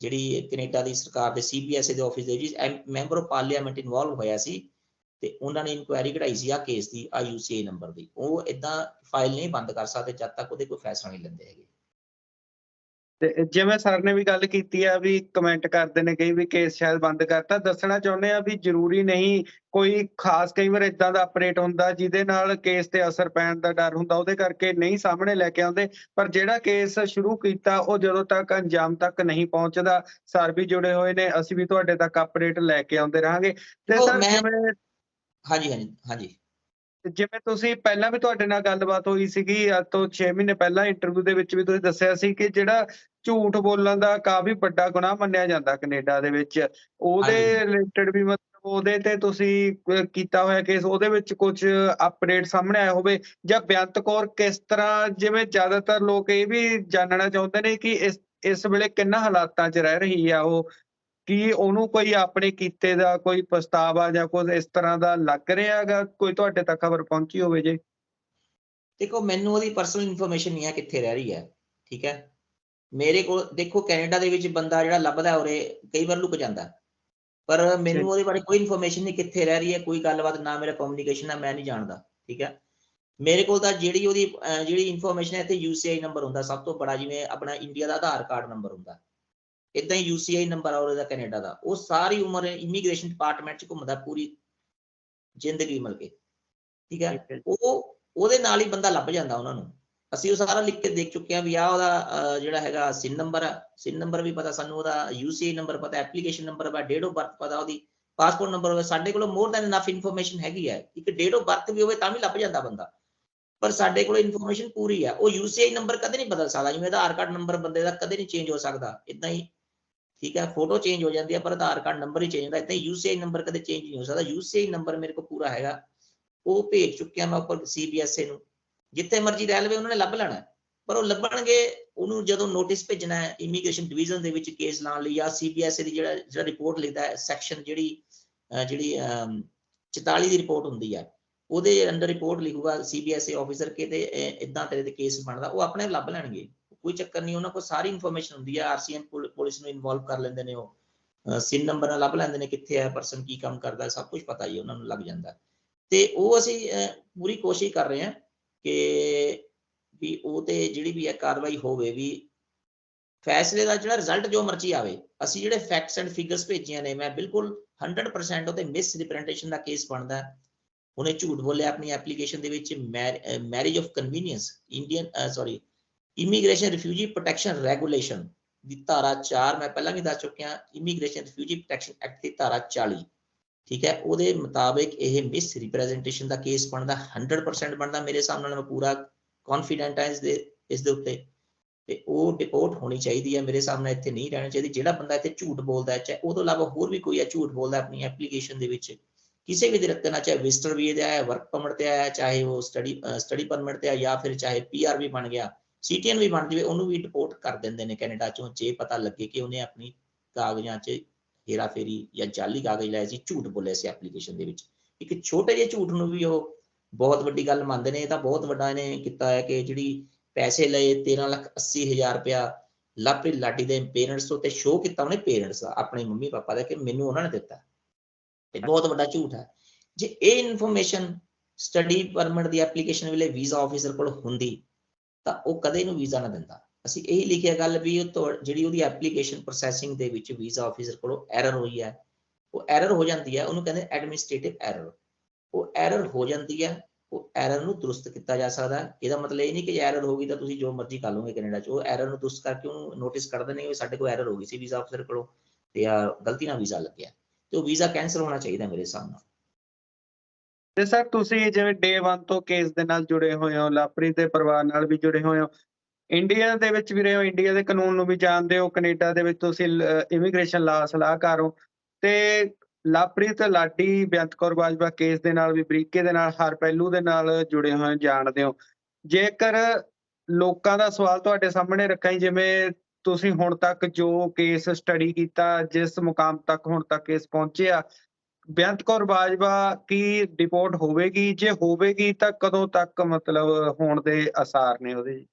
ਜਿਹੜੀ ਕੈਨੇਡਾ ਦੀ ਸਰਕਾਰ ਦੇ CBSA ਦੇ ਆਫਿਸ ਦੇ ਵਿੱਚ ਮੈਂਬਰ ਆਫ ਪਾਰਲੀਮੈਂਟ ਇਨਵੋਲਵ ਹੋਇਆ ਸੀ ਤੇ ਉਹਨਾਂ ਨੇ ਇਨਕੁਆਇਰੀ ਕਢਾਈ ਸੀ ਆ ਕੇਸ ਦੀ, ਆ UCI ਨੰਬਰ ਦੀ। ਉਹ ਏਦਾਂ ਫਾਈਲ ਨਹੀਂ ਬੰਦ ਕਰ ਸਕਦੇ ਜਦ ਤੱਕ ਉਹਦੇ ਕੋਈ ਫੈਸਲਾ ਨਹੀਂ ਲੈਂਦੇ ਹੈਗੇ। ਤੇ ਜਿਵੇਂ ਸਰ ਨੇ ਵੀ ਗੱਲ ਕੀਤੀ ਆ ਵੀ ਕਮੈਂਟ ਕਰਦੇ ਨੇ ਕਈ ਵੀ ਕੇਸ ਸ਼ਾਇਦ ਬੰਦ ਕਰਤਾ। ਦੱਸਣਾ ਚਾਹੁੰਦੇ ਆ ਵੀ ਜ਼ਰੂਰੀ ਨਹੀਂ, ਕੋਈ ਖਾਸ ਕਈ ਵਾਰ ਇਦਾਂ ਦਾ ਅਪਡੇਟ ਹੁੰਦਾ ਜਿਹਦੇ ਨਾਲ ਕੇਸ ਤੇ ਅਸਰ ਪੈਣ ਦਾ ਡਰ ਹੁੰਦਾ, ਉਹਦੇ ਕਰਕੇ ਨਹੀਂ ਸਾਹਮਣੇ ਲੈ ਕੇ ਆਉਂਦੇ। ਪਰ ਜਿਹੜਾ ਕੇਸ ਸ਼ੁਰੂ ਕੀਤਾ ਉਹ ਜਦੋਂ ਤੱਕ ਅੰਜਾਮ ਤੱਕ ਨਹੀਂ ਪਹੁੰਚਦਾ, ਸਰ ਵੀ ਜੁੜੇ ਹੋਏ ਨੇ, ਅਸੀਂ ਵੀ ਤੁਹਾਡੇ ਤੱਕ ਅਪਡੇਟ ਲੈ ਕੇ ਆਉਂਦੇ ਰਹਾਂਗੇ। ਤੇ ਉਹ ਸਰ ਮੈਂ ਜਿਵੇਂ ਹਾਂਜੀ ਜਿਵੇਂ ਤੁਸੀਂ ਪਹਿਲਾਂ ਵੀ ਤੁਹਾਡੇ ਨਾਲ ਗੱਲਬਾਤ ਹੋਈ ਸੀਗੀ, ਅੱਜ ਤੋਂ 6 ਮਹੀਨੇ ਪਹਿਲਾਂ ਇੰਟਰਵਿਊ ਦੇ ਵਿੱਚ ਵੀ ਤੁਸੀਂ ਦੱਸਿਆ ਸੀ ਕਿ ਜਿਹੜਾ ਝੂਠ ਬੋਲਣ ਦਾ ਕਾਫੀ ਵੱਡਾ ਗੁਨਾਹ ਮੰਨਿਆ ਜਾਂਦਾ ਕੈਨੇਡਾ ਦੇ ਵਿੱਚ, ਉਹਦੇ ਹਾਂਜੀ ਰਿਲੇਟਡ ਵੀ ਮਤਲਬ ਉਹਦੇ ਤੇ ਤੁਸੀਂ ਕੀਤਾ ਹੋਇਆ ਕੇਸ, ਉਹਦੇ ਵਿੱਚ ਕੁਝ ਅਪਡੇਟ ਸਾਹਮਣੇ ਆਇਆ ਹੋਵੇ, ਜਾਂ ਬੇਅੰਤ ਕੌਰ ਕਿਸ ਤਰ੍ਹਾਂ, ਜਿਵੇਂ ਜ਼ਿਆਦਾਤਰ ਲੋਕ ਇਹ ਵੀ ਜਾਣਨਾ ਚਾਹੁੰਦੇ ਨੇ ਕਿ ਇਸ ਵੇਲੇ ਕਿੰਨਾ ਹਾਲਾਤਾਂ 'ਚ ਰਹਿ ਰਹੀ ਆ ਉਹ, ਕੀ ਉਹਨੂੰ ਕੋਈ ਆਪਣੇ ਕੀਤੇ ਦਾ ਕੋਈ ਪਛਤਾਵਾ ਜਾਂ ਕੁਝ ਇਸ ਤਰ੍ਹਾਂ ਦਾ ਲੱਗ ਰਿਹਾ ਹੈਗਾ, ਕੋਈ ਤੁਹਾਡੇ ਤੱਕ ਖਬਰ ਪਹੁੰਚੀ ਹੋਵੇ ਜੇ? ਦੇਖੋ, ਮੈਨੂੰ ਉਹਦੀ ਪਰਸਨਲ ਇਨਫੋਰਮੇਸ਼ਨ ਨਹੀਂ ਹੈ ਕਿੱਥੇ ਰਹਿ ਰਹੀ ਹੈ, ਠੀਕ ਹੈ। ਮੇਰੇ ਕੋਲ ਦੇਖੋ, ਕੈਨੇਡਾ ਦੇ ਵਿੱਚ ਬੰਦਾ ਜਿਹੜਾ ਲੱਭਦਾ ਉਰੇ ਕਈ ਵਾਰ ਲੁਕ ਜਾਂਦਾ, ਪਰ ਮੈਨੂੰ ਉਹਦੇ ਬਾਰੇ ਕੋਈ ਇਨਫੋਰਮੇਸ਼ਨ ਨਹੀਂ ਕਿੱਥੇ ਰਹਿ ਰਹੀ ਹੈ, ਕੋਈ ਗੱਲਬਾਤ ਨਾ, ਮੇਰਾ ਕਮਿਊਨੀਕੇਸ਼ਨ ਹੈ, ਮੈਂ ਨਹੀਂ ਜਾਣਦਾ, ਠੀਕ ਹੈ। ਮੇਰੇ ਕੋਲ ਤਾਂ ਜਿਹੜੀ ਉਹਦੀ ਜਿਹੜੀ ਇਨਫੋਰਮੇਸ਼ਨ ਹੈ, ਇੱਥੇ UCI ਨੰਬਰ ਹੁੰਦਾ ਸਭ ਤੋਂ ਬੜਾ, ਜਿਵੇਂ ਆਪਣਾ ਇੰਡੀਆ ਦਾ ਆਧਾਰ ਕਾਰਡ ਨੰਬਰ ਹੁੰਦਾ, ਇਦਾਂ ਹੀ UCI ਨੰਬਰ ਆ ਉਹਦਾ ਕੈਨੇਡਾ ਦਾ। ਉਹ ਸਾਰੀ ਉਮਰ ਇਮੀਗ੍ਰੇਸ਼ਨ ਡਿਪਾਰਟਮੈਂਟ 'ਚ ਘੁੰਮਦਾ, ਪੂਰੀ ਜ਼ਿੰਦਗੀ ਮਿਲ ਕੇ, ਠੀਕ ਹੈ। ਉਹਦੇ ਨਾਲ ਹੀ ਬੰਦਾ ਲੱਭ ਜਾਂਦਾ ਉਹਨਾਂ ਨੂੰ। ਅਸੀਂ ਉਹ ਸਾਰਾ ਲਿਖ ਕੇ ਦੇਖ ਚੁੱਕੇ ਹਾਂ ਵੀ ਆਹ ਉਹਦਾ ਜਿਹੜਾ ਹੈਗਾ SIN ਨੰਬਰ ਆ, SIN ਨੰਬਰ ਵੀ ਪਤਾ ਸਾਨੂੰ, ਉਹਦਾ UCI ਨੰਬਰ ਪਤਾ, ਐਪਲੀਕੇਸ਼ਨ ਨੰਬਰ ਪਤਾ, ਡੇਟ ਆਫ ਬਰਥ ਪਤਾ, ਉਹਦੀ ਪਾਸਪੋਰਟ ਨੰਬਰ ਹੋਵੇ। ਸਾਡੇ ਕੋਲ ਮੋਰ ਦੈਨ ਇਨਫ ਇਨਫੋਰਮੇਸ਼ਨ ਹੈਗੀ ਹੈ। ਇੱਕ ਡੇਟ ਆਫ ਬਰਥ ਵੀ ਹੋਵੇ ਤਾਂ ਵੀ ਲੱਭ ਜਾਂਦਾ ਬੰਦਾ, ਪਰ ਸਾਡੇ ਕੋਲ ਇਨਫੋਰਮੇਸ਼ਨ ਪੂਰੀ ਆ। ਉਹ UCI ਨੰਬਰ ਕਦੇ ਨਹੀਂ ਬਦਲ ਸਕਦਾ, ਜਿਵੇਂ ਆਧਾਰ ਕਾਰਡ ਨੰਬਰ ਬੰਦੇ ਦਾ ਕਦੇ ਨਹੀਂ ਚੇਂਜ ਹੋ ਸਕਦਾ, ਇਦਾਂ ਹੀ, ਠੀਕ ਹੈ। ਫੋਟੋ ਚੇਂਜ ਹੋ ਜਾਂਦੀ ਹੈ ਪਰ ਆਧਾਰ ਕਾਰਡ ਨੰਬਰ ਹੀ ਚੇਂਜ ਹੁੰਦਾ, ਇਦਾਂ ਹੀ UCI ਨੰਬਰ ਕਦੇ ਚੇਂਜ ਨਹੀਂ ਹੋ ਸਕਦਾ। UCI ਨੰਬਰ ਮੇਰੇ ਕੋਲ ਪੂਰਾ ਹੈਗਾ, ਉਹ ਭੇਜ ਚੁੱਕਿਆ ਮੈਂ ਉੱਪਰ CBSA ਨੂੰ। ਜਿੱਥੇ ਮਰਜ਼ੀ ਰਹਿ ਲਵੇ ਉਹਨਾਂ ਨੇ ਲੱਭ ਲੈਣਾ, ਪਰ ਉਹ ਲੱਭਣਗੇ ਉਹਨੂੰ ਜਦੋਂ ਨੋਟਿਸ ਭੇਜਣਾ ਹੈ ਇਮੀਗ੍ਰੇਸ਼ਨ ਡਿਵੀਜ਼ਨ ਦੇ ਵਿੱਚ ਕੇਸ ਲਾਉਣ ਲਈ, ਜਾਂ CBSA ਦੀ ਜਿਹੜਾ ਰਿਪੋਰਟ ਲਿਖਦਾ ਹੈ ਸੈਕਸ਼ਨ, ਜਿਹੜੀ 44 ਦੀ ਰਿਪੋਰਟ ਹੁੰਦੀ ਹੈ, ਉਹਦੇ ਅੰਡਰ ਰਿਪੋਰਟ ਲਿਖੂਗਾ CBSA ਆਫੀਸਰ ਕਿ ਤੇ ਇਦਾਂ ਤੇਰੇ ਤੇ ਕੇਸ ਬਣਦਾ, ਉਹ ਆਪਣੇ ਲੱਭ ਲੈਣਗੇ, ਕੋਈ ਚੱਕਰ ਨਹੀਂ। ਉਹਨਾਂ ਕੋਲ ਸਾਰੀ ਇਨਫੋਰਮੇਸ਼ਨ ਹੁੰਦੀ ਹੈ, RCM ਪੁਲਿਸ ਨੂੰ ਇਨਵੋਲਵ ਕਰ ਲੈਂਦੇ ਨੇ, ਉਹ SIN ਨੰਬਰ ਨਾਲ ਲੱਭ ਲੈਂਦੇ ਨੇ ਕਿੱਥੇ ਹੈ ਪਰਸਨ, ਕੀ ਕੰਮ ਕਰਦਾ, ਸਭ ਕੁਝ ਪਤਾ ਹੀ ਉਹਨਾਂ ਨੂੰ ਲੱਗ ਜਾਂਦਾ। ਤੇ ਉਹ ਅਸੀਂ ਪੂਰੀ ਕੋਸ਼ਿਸ਼ ਕਰ ਰਹੇ ਹਾਂ ਕਿ ਵੀ ਉਹ ਤੇ ਜਿਹੜੀ ਵੀ ਹੈ ਕਾਰਵਾਈ ਹੋਵੇ, ਵੀ ਫੈਸਲੇ ਦਾ ਜਿਹੜਾ ਰਿਜ਼ਲਟ ਜੋ ਮਰਜ਼ੀ ਆਵੇ। ਅਸੀਂ ਜਿਹੜੇ ਫੈਕਟਸ ਐਂਡ ਫਿਗਰਸ ਭੇਜੀਆਂ ਨੇ, ਮੈਂ ਬਿਲਕੁਲ 100% ਉਹਤੇ ਮਿਸ ਰਿਪਰੈਜ਼ੈਂਟੇਸ਼ਨ ਦਾ ਕੇਸ ਬਣਦਾ। ਉਹਨੇ ਝੂਠ ਬੋਲਿਆ ਆਪਣੀ ਐਪਲੀਕੇਸ਼ਨ ਦੇ ਵਿੱਚ, marriage of convenience, immigration refugee protection regulation ਦੀ ਧਾਰਾ 4, ਮੈਂ ਪਹਿਲਾਂ ਵੀ ਦੱਸ ਚੁੱਕਿਆ, ਇਮੀਗ੍ਰੇਸ਼ਨ ਰਿਫਿਊਜੀ ਪ੍ਰੋਟੈਕਸ਼ਨ ਐਕਟ ਦੀ ਧਾਰਾ 40, ਠੀਕ ਹੈ। ਉਹਦੇ ਮੁਤਾਬਿਕ ਇਹ ਮਿਸ ਰਿਪਰੈਜ਼ੈਂਟੇਸ਼ਨ ਦਾ ਕੇਸ ਬਣਦਾ, 100% ਬਣਦਾ ਮੇਰੇ ਹਿਸਾਬ ਨਾਲ। ਮੈਂ ਪੂਰਾ ਕੌਨਫੀਡੈਂਟ ਹਾਂ ਇਸ ਦੇ ਉੱਤੇ, ਤੇ ਉਹ ਡਿਪੋਰਟ ਹੋਣੀ ਚਾਹੀਦੀ ਹੈ ਮੇਰੇ ਹਿਸਾਬ ਨਾਲ, ਇੱਥੇ ਨਹੀਂ ਰਹਿਣੀ ਚਾਹੀਦੀ। ਜਿਹੜਾ ਬੰਦਾ ਇੱਥੇ ਝੂਠ ਬੋਲਦਾ ਹੈ, ਚਾਹੇ ਉਹ ਤੋਂ ਇਲਾਵਾ ਹੋਰ ਵੀ ਕੋਈ ਹੈ ਝੂਠ ਬੋਲਦਾ ਆਪਣੀ ਐਪਲੀਕੇਸ਼ਨ ਦੇ ਵਿੱਚ ਕਿਸੇ ਵੀ ਤਰੀਕੇ ਨਾਲ, ਚਾਹੇ ਵਿਜ਼ਟਰ ਵੀਜ਼ੇ ਤੇ ਆਇਆ, ਵਰਕ ਪਰਮਿਟ ਤੇ ਆਇਆ, ਚਾਹੇ ਉਹ ਸਟੱਡੀ ਪਰਮਿਟ ਤੇ ਆਇਆ, ਜਾਂ ਫਿਰ ਚਾਹੇ PR ਵੀ ਬਣ ਗਿਆ, CTN ਵੀ ਬਣ ਜਾਵੇ, ਉਹਨੂੰ ਵੀ ਡਿਪੋਰਟ ਕਰ ਦਿੰਦੇ ਨੇ ਕੈਨੇਡਾ ਚੋਂ, ਜੇ ਪਤਾ ਲੱਗੇ ਕਿ ਉਹਨੇ ਆਪਣੀ ਕਾਗਜ਼ਾਂ 'ਚ ਹੇਰਾਫੇਰੀ ਜਾਂ ਜਾਲੀ ਕਾਗਜ਼ ਲਾਏ ਸੀ, ਝੂਠ ਬੋਲਿਆ ਸੀ ਐਪਲੀਕੇਸ਼ਨ ਦੇ ਵਿੱਚ। ਇੱਕ ਛੋਟੇ ਜਿਹੇ ਝੂਠ ਨੂੰ ਵੀ ਉਹ ਬਹੁਤ ਵੱਡੀ ਗੱਲ ਮੰਨਦੇ ਨੇ। ਇਹ ਤਾਂ ਬਹੁਤ ਵੱਡਾ ਇਹਨੇ ਕੀਤਾ ਹੈ ਕਿ ਜਿਹੜੀ ਪੈਸੇ ਲਏ 13,80,000 ਰੁਪਇਆ ਲਵਪ੍ਰੀਤ ਲਾਡੀ ਦੇ ਪੇਰੈਂਟਸ ਤੋਂ, ਤੇ ਸ਼ੋਅ ਕੀਤਾ ਉਹਨੇ ਪੇਰੈਂਟਸ ਦਾ, ਆਪਣੇ ਮੰਮੀ ਪਾਪਾ ਦਾ, ਕਿ ਮੈਨੂੰ ਉਹਨਾਂ ਨੇ ਦਿੱਤਾ। ਇਹ ਬਹੁਤ ਵੱਡਾ ਝੂਠ ਹੈ। ਜੇ ਇਹ ਇਨਫੋਰਮੇਸ਼ਨ ਸਟੱਡੀ ਪਰਮਿਟ ਦੀ ਐਪਲੀਕੇਸ਼ਨ ਵੇਲੇ ਵੀਜ਼ਾ ਆਫੀਸਰ ਕੋਲ ਹੁੰਦੀ ਤਾਂ ਉਹ ਕਦੇ ਇਹਨੂੰ ਵੀਜ਼ਾ ਨਾ ਦਿੰਦਾ, ਅਸੀਂ ਇਹੀ ਲਿਖਿਆ ਗੱਲ ਵੀ ਜਿਹੜੀ ਉਹਦੀ ਐਪਲੀਕੇਸ਼ਨ ਪ੍ਰੋਸੈਸਿੰਗ ਦੇ ਵਿੱਚ ਵੀਜ਼ਾ ਆਫਿਸਰ ਕੋਲੋਂ ਐਰਰ ਹੋਈ ਹੈ, ਉਹ ਐਰਰ ਹੋ ਜਾਂਦੀ ਹੈ, ਉਹਨੂੰ ਕਹਿੰਦੇ ਐਡਮਿਨਿਸਟ੍ਰੇਟਿਵ ਐਰਰ। ਉਹ ਐਰਰ ਹੋ ਜਾਂਦੀ ਹੈ, ਉਹ ਐਰਰ ਨੂੰ ਦਰੁਸਤ ਕੀਤਾ ਜਾ ਸਕਦਾ। ਇਹਦਾ ਮਤਲਬ ਇਹ ਨਹੀਂ ਕਿ ਐਰਰ ਹੋ ਗਈ ਤਾਂ ਤੁਸੀਂ ਜੋ ਮਰਜ਼ੀ ਕਰ ਲਓਗੇ ਕੈਨੇਡਾ 'ਚ। ਉਹ ਐਰਰ ਨੂੰ ਦਰੁਸਤ ਕਰਕੇ ਉਹਨੂੰ ਨੋਟਿਸ ਕਰ ਦਿੰਦੇ, ਸਾਡੇ ਕੋਲ ਐਰਰ ਹੋ ਗਈ ਸੀ ਵੀਜ਼ਾ ਆਫਿਸਰ ਕੋਲੋਂ ਤੇ ਗਲਤੀ ਨਾਲ ਵੀਜ਼ਾ ਲੱਗਿਆ, ਤੇ ਉਹ ਵੀਜ਼ਾ ਕੈਂਸਲ ਹੋਣਾ ਚਾਹੀਦਾ ਮੇਰੇ ਹਿਸਾਬ ਨਾਲ। ਤੇ ਸਰ ਤੁਸੀਂ ਜਿਵੇਂ ਡੇ 1 ਤੋਂ ਕੇਸ ਦੇ ਨਾਲ ਜੁੜੇ ਹੋਏ ਹੋ, ਲਵਪ੍ਰੀਤ ਦੇ ਪਰਿਵਾਰ ਨਾਲ ਵੀ ਜੁੜੇ ਹੋਏ ਹੋ, ਇੰਡੀਆ ਦੇ ਵਿੱਚ ਵੀ ਰਹੇ ਹੋ, ਇੰਡੀਆ ਦੇ ਕਾਨੂੰਨ ਨੂੰ ਵੀ ਜਾਣਦੇ ਹੋ, ਕੈਨੇਡਾ ਦੇ ਵਿੱਚ ਤੁਸੀਂ ਇਮੀਗ੍ਰੇਸ਼ਨ ਲਾ ਸਲਾਹਕਾਰ ਹੋ, ਤੇ ਲਵਪ੍ਰੀਤ ਲਾਡੀ ਬੇਅੰਤ ਕੌਰ ਬਾਜਵਾ ਕੇਸ ਦੇ ਨਾਲ ਵੀ ਬਰੀਕੀ ਦੇ ਨਾਲ ਹਰ ਪਹਿਲੂ ਦੇ ਨਾਲ ਜੁੜੇ ਹੋਏ ਜਾਣਦੇ ਹੋ। ਜੇਕਰ ਲੋਕਾਂ ਦਾ ਸਵਾਲ ਤੁਹਾਡੇ ਸਾਹਮਣੇ ਰੱਖਾਂ, ਜਿਵੇਂ ਤੁਸੀਂ ਹੁਣ ਤੱਕ ਜੋ ਕੇਸ ਸਟੱਡੀ ਕੀਤਾ, ਜਿਸ ਮੁਕਾਮ ਤੱਕ ਹੁਣ ਤੱਕ ਕੇਸ ਪਹੁੰਚਿਆ, ਬੇਅੰਤ ਕੌਰ ਬਾਜਵਾ ਕੀ ਡਿਪੋਰਟ ਹੋਵੇਗੀ? ਜੇ ਹੋਵੇਗੀ ਤਾਂ ਕਦੋਂ ਤੱਕ ਮਤਲਬ ਹੋਣ ਦੇ ਆਸਾਰ ਨੇ ਉਹਦੇ?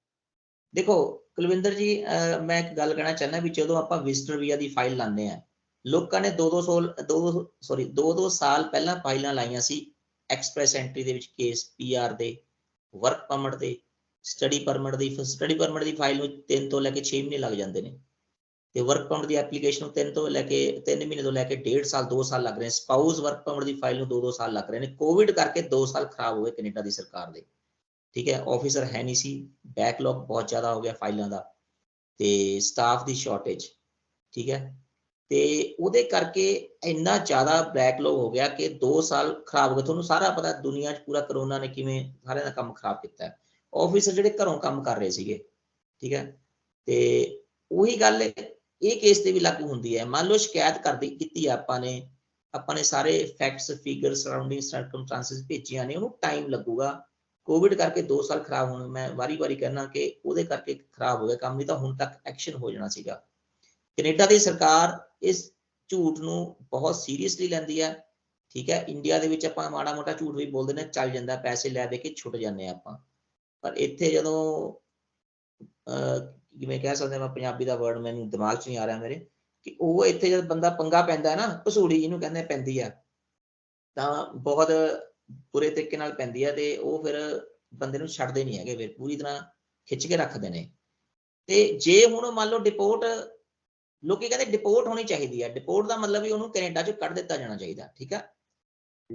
ਦੇਖੋ ਕੁਲਵਿੰਦਰ ਜੀ, ਮੈਂ ਇੱਕ ਗੱਲ ਕਹਿਣਾ ਚਾਹੁੰਦਾ ਵੀ ਜਦੋਂ ਆਪਾਂ ਵਿਜ਼ਟਰ ਵੀਜ਼ਾ ਦੀ ਫਾਈਲ ਲਾਉਂਦੇ ਆ, ਲੋਕਾਂ ਨੇ ਦੋ ਸਾਲ ਪਹਿਲਾਂ ਫਾਈਲਾਂ ਲਾਈਆਂ ਸੀ ਐਕਸਪ੍ਰੈਸ ਐਂਟਰੀ ਦੇ ਵਿੱਚ ਕੇਸ, PR ਦੇ, ਵਰਕ ਪਰਮਿਟ ਦੇ, ਸਟੱਡੀ ਪਰਮਿਟ ਦੀ। ਸਟੱਡੀ ਪਰਮਿਟ ਦੀ ਫਾਈਲ ਨੂੰ 3 ਤੋਂ ਲੈ ਕੇ 6 ਮਹੀਨੇ ਲੱਗ ਜਾਂਦੇ ਨੇ, ਤੇ ਵਰਕ ਪਰਮਿਟ ਦੀ ਐਪਲੀਕੇਸ਼ਨ ਨੂੰ 3 ਮਹੀਨੇ ਤੋਂ ਲੈ ਕੇ 1.5 ਸਾਲ 2 ਸਾਲ ਲੱਗ ਰਹੇ ਨੇ। ਸਪਾਊਸ ਵਰਕ ਪਰਮਿਟ ਦੀ ਫਾਈਲ ਨੂੰ 2 ਸਾਲ ਲੱਗ ਰਹੇ ਨੇ। ਕੋਵਿਡ ਕਰਕੇ 2 ਸਾਲ ਖਰਾਬ ਹੋ ਗਏ ਕੈਨੇਡਾ ਦੀ ਸਰਕਾਰ ਦੇ, ਠੀਕ ਹੈ। ਆਫਿਸਰ ਹੈ ਨਹੀਂ ਸੀ, ਬੈਕਲੌਗ ਬਹੁਤ ਜ਼ਿਆਦਾ ਹੋ ਗਿਆ ਫਾਈਲਾਂ ਦਾ, ਤੇ ਸਟਾਫ ਦੀ ਸ਼ਾਰਟੇਜ, ਠੀਕ ਹੈ। ਤੇ ਉਹਦੇ ਕਰਕੇ ਇੰਨਾ ਜ਼ਿਆਦਾ ਬੈਕਲੌਗ ਹੋ ਗਿਆ ਕਿ 2 ਸਾਲ ਖਰਾਬ ਹੋ ਗਏ। ਤੁਹਾਨੂੰ ਸਾਰਾ ਪਤਾ ਦੁਨੀਆ 'ਚ ਪੂਰਾ ਕਰੋਨਾ ਨੇ ਕਿਵੇਂ ਸਾਰਿਆਂ ਦਾ ਕੰਮ ਖਰਾਬ ਕੀਤਾ। ਆਫਿਸਰ ਜਿਹੜੇ ਘਰੋਂ ਕੰਮ ਕਰ ਰਹੇ ਸੀਗੇ, ਠੀਕ ਹੈ। ਤੇ ਉਹੀ ਗੱਲ ਇਹ ਕੇਸ ਤੇ ਵੀ ਲਾਗੂ ਹੁੰਦੀ ਹੈ। ਮੰਨ ਲਓ ਸ਼ਿਕਾਇਤ ਕੀਤੀ ਆਪਾਂ ਨੇ ਸਾਰੇ ਫੈਕਟਸ, ਫਿਗਰ, ਸਰਾਊਂਡਿੰਗ ਸਰਕਮਸਟੈਂਸਿਸ ਭੇਜੀਆਂ ਨੇ, ਉਹਨੂੰ ਟਾਈਮ ਲੱਗੂਗਾ। ਕੋਵਿਡ ਕਰਕੇ 2 ਸਾਲ ਖਰਾਬ ਹੋਣ, ਮੈਂ ਵਾਰੀ ਕਹਿਣਾ ਕਿ ਉਹਦੇ ਕਰਕੇ ਖਰਾਬ ਹੋ ਗਿਆ ਕੰਮ, ਨਹੀਂ ਤਾਂ ਹੁਣ ਤੱਕ ਐਕਸ਼ਨ ਹੋ ਜਾਣਾ ਸੀਗਾ। ਕੈਨੇਡਾ ਦੀ ਸਰਕਾਰ ਇਸ ਝੂਠ ਨੂੰ ਬਹੁਤ ਸੀਰੀਅਸਲੀ ਲੈਂਦੀ ਹੈ, ਠੀਕ ਹੈ। ਇੰਡੀਆ ਦੇ ਵਿੱਚ ਆਪਾਂ ਮਾੜਾ ਮੋਟਾ ਝੂਠ ਵੀ ਬੋਲਦੇ ਨੇ, ਚੱਲ ਜਾਂਦਾ, ਪੈਸੇ ਲੈ ਦੇ ਕੇ ਛੁੱਟ ਜਾਂਦੇ ਆਪਾਂ। ਪਰ ਇੱਥੇ ਜਦੋਂ ਜਿਵੇਂ ਕਹਿ ਸਕਦੇ ਮੈਂ ਪੰਜਾਬੀ ਦਾ ਵਰਡ ਮੈਨੂੰ ਦਿਮਾਗ 'ਚ ਨਹੀਂ ਆ ਰਿਹਾ ਮੇਰੇ, ਕਿ ਉਹ ਇੱਥੇ ਜਦ ਬੰਦਾ ਪੰਗਾ ਪੈਂਦਾ ਹੈ ਨਾ, ਭਸੂੜੀ ਜਿਹਨੂੰ ਕਹਿੰਦੇ ਪੈਂਦੀ ਆ, ਤਾਂ ਬਹੁਤ ਬੁਰੇ ਤਰੀਕੇ ਨਾਲ ਪੈਂਦੀ ਹੈ, ਤੇ ਉਹ ਫਿਰ ਬੰਦੇ ਨੂੰ ਛੱਡਦੇ ਨਹੀਂ ਹੈਗੇ, ਫਿਰ ਪੂਰੀ ਤਰ੍ਹਾਂ ਖਿੱਚ ਕੇ ਰੱਖਦੇ ਨੇ। ਤੇ ਜੇ ਹੁਣ ਮੰਨ ਲਓ ਡਿਪੋਰਟ, ਲੋਕੀ ਕਹਿੰਦੇ ਡਿਪੋਰਟ ਹੋਣੀ ਚਾਹੀਦੀ ਹੈ, ਡਿਪੋਰਟ ਦਾ ਮਤਲਬ ਵੀ ਉਹਨੂੰ ਕੈਨੇਡਾ 'ਚੋਂ ਕੱਢ ਦਿੱਤਾ ਜਾਣਾ ਚਾਹੀਦਾ, ਠੀਕ ਹੈ।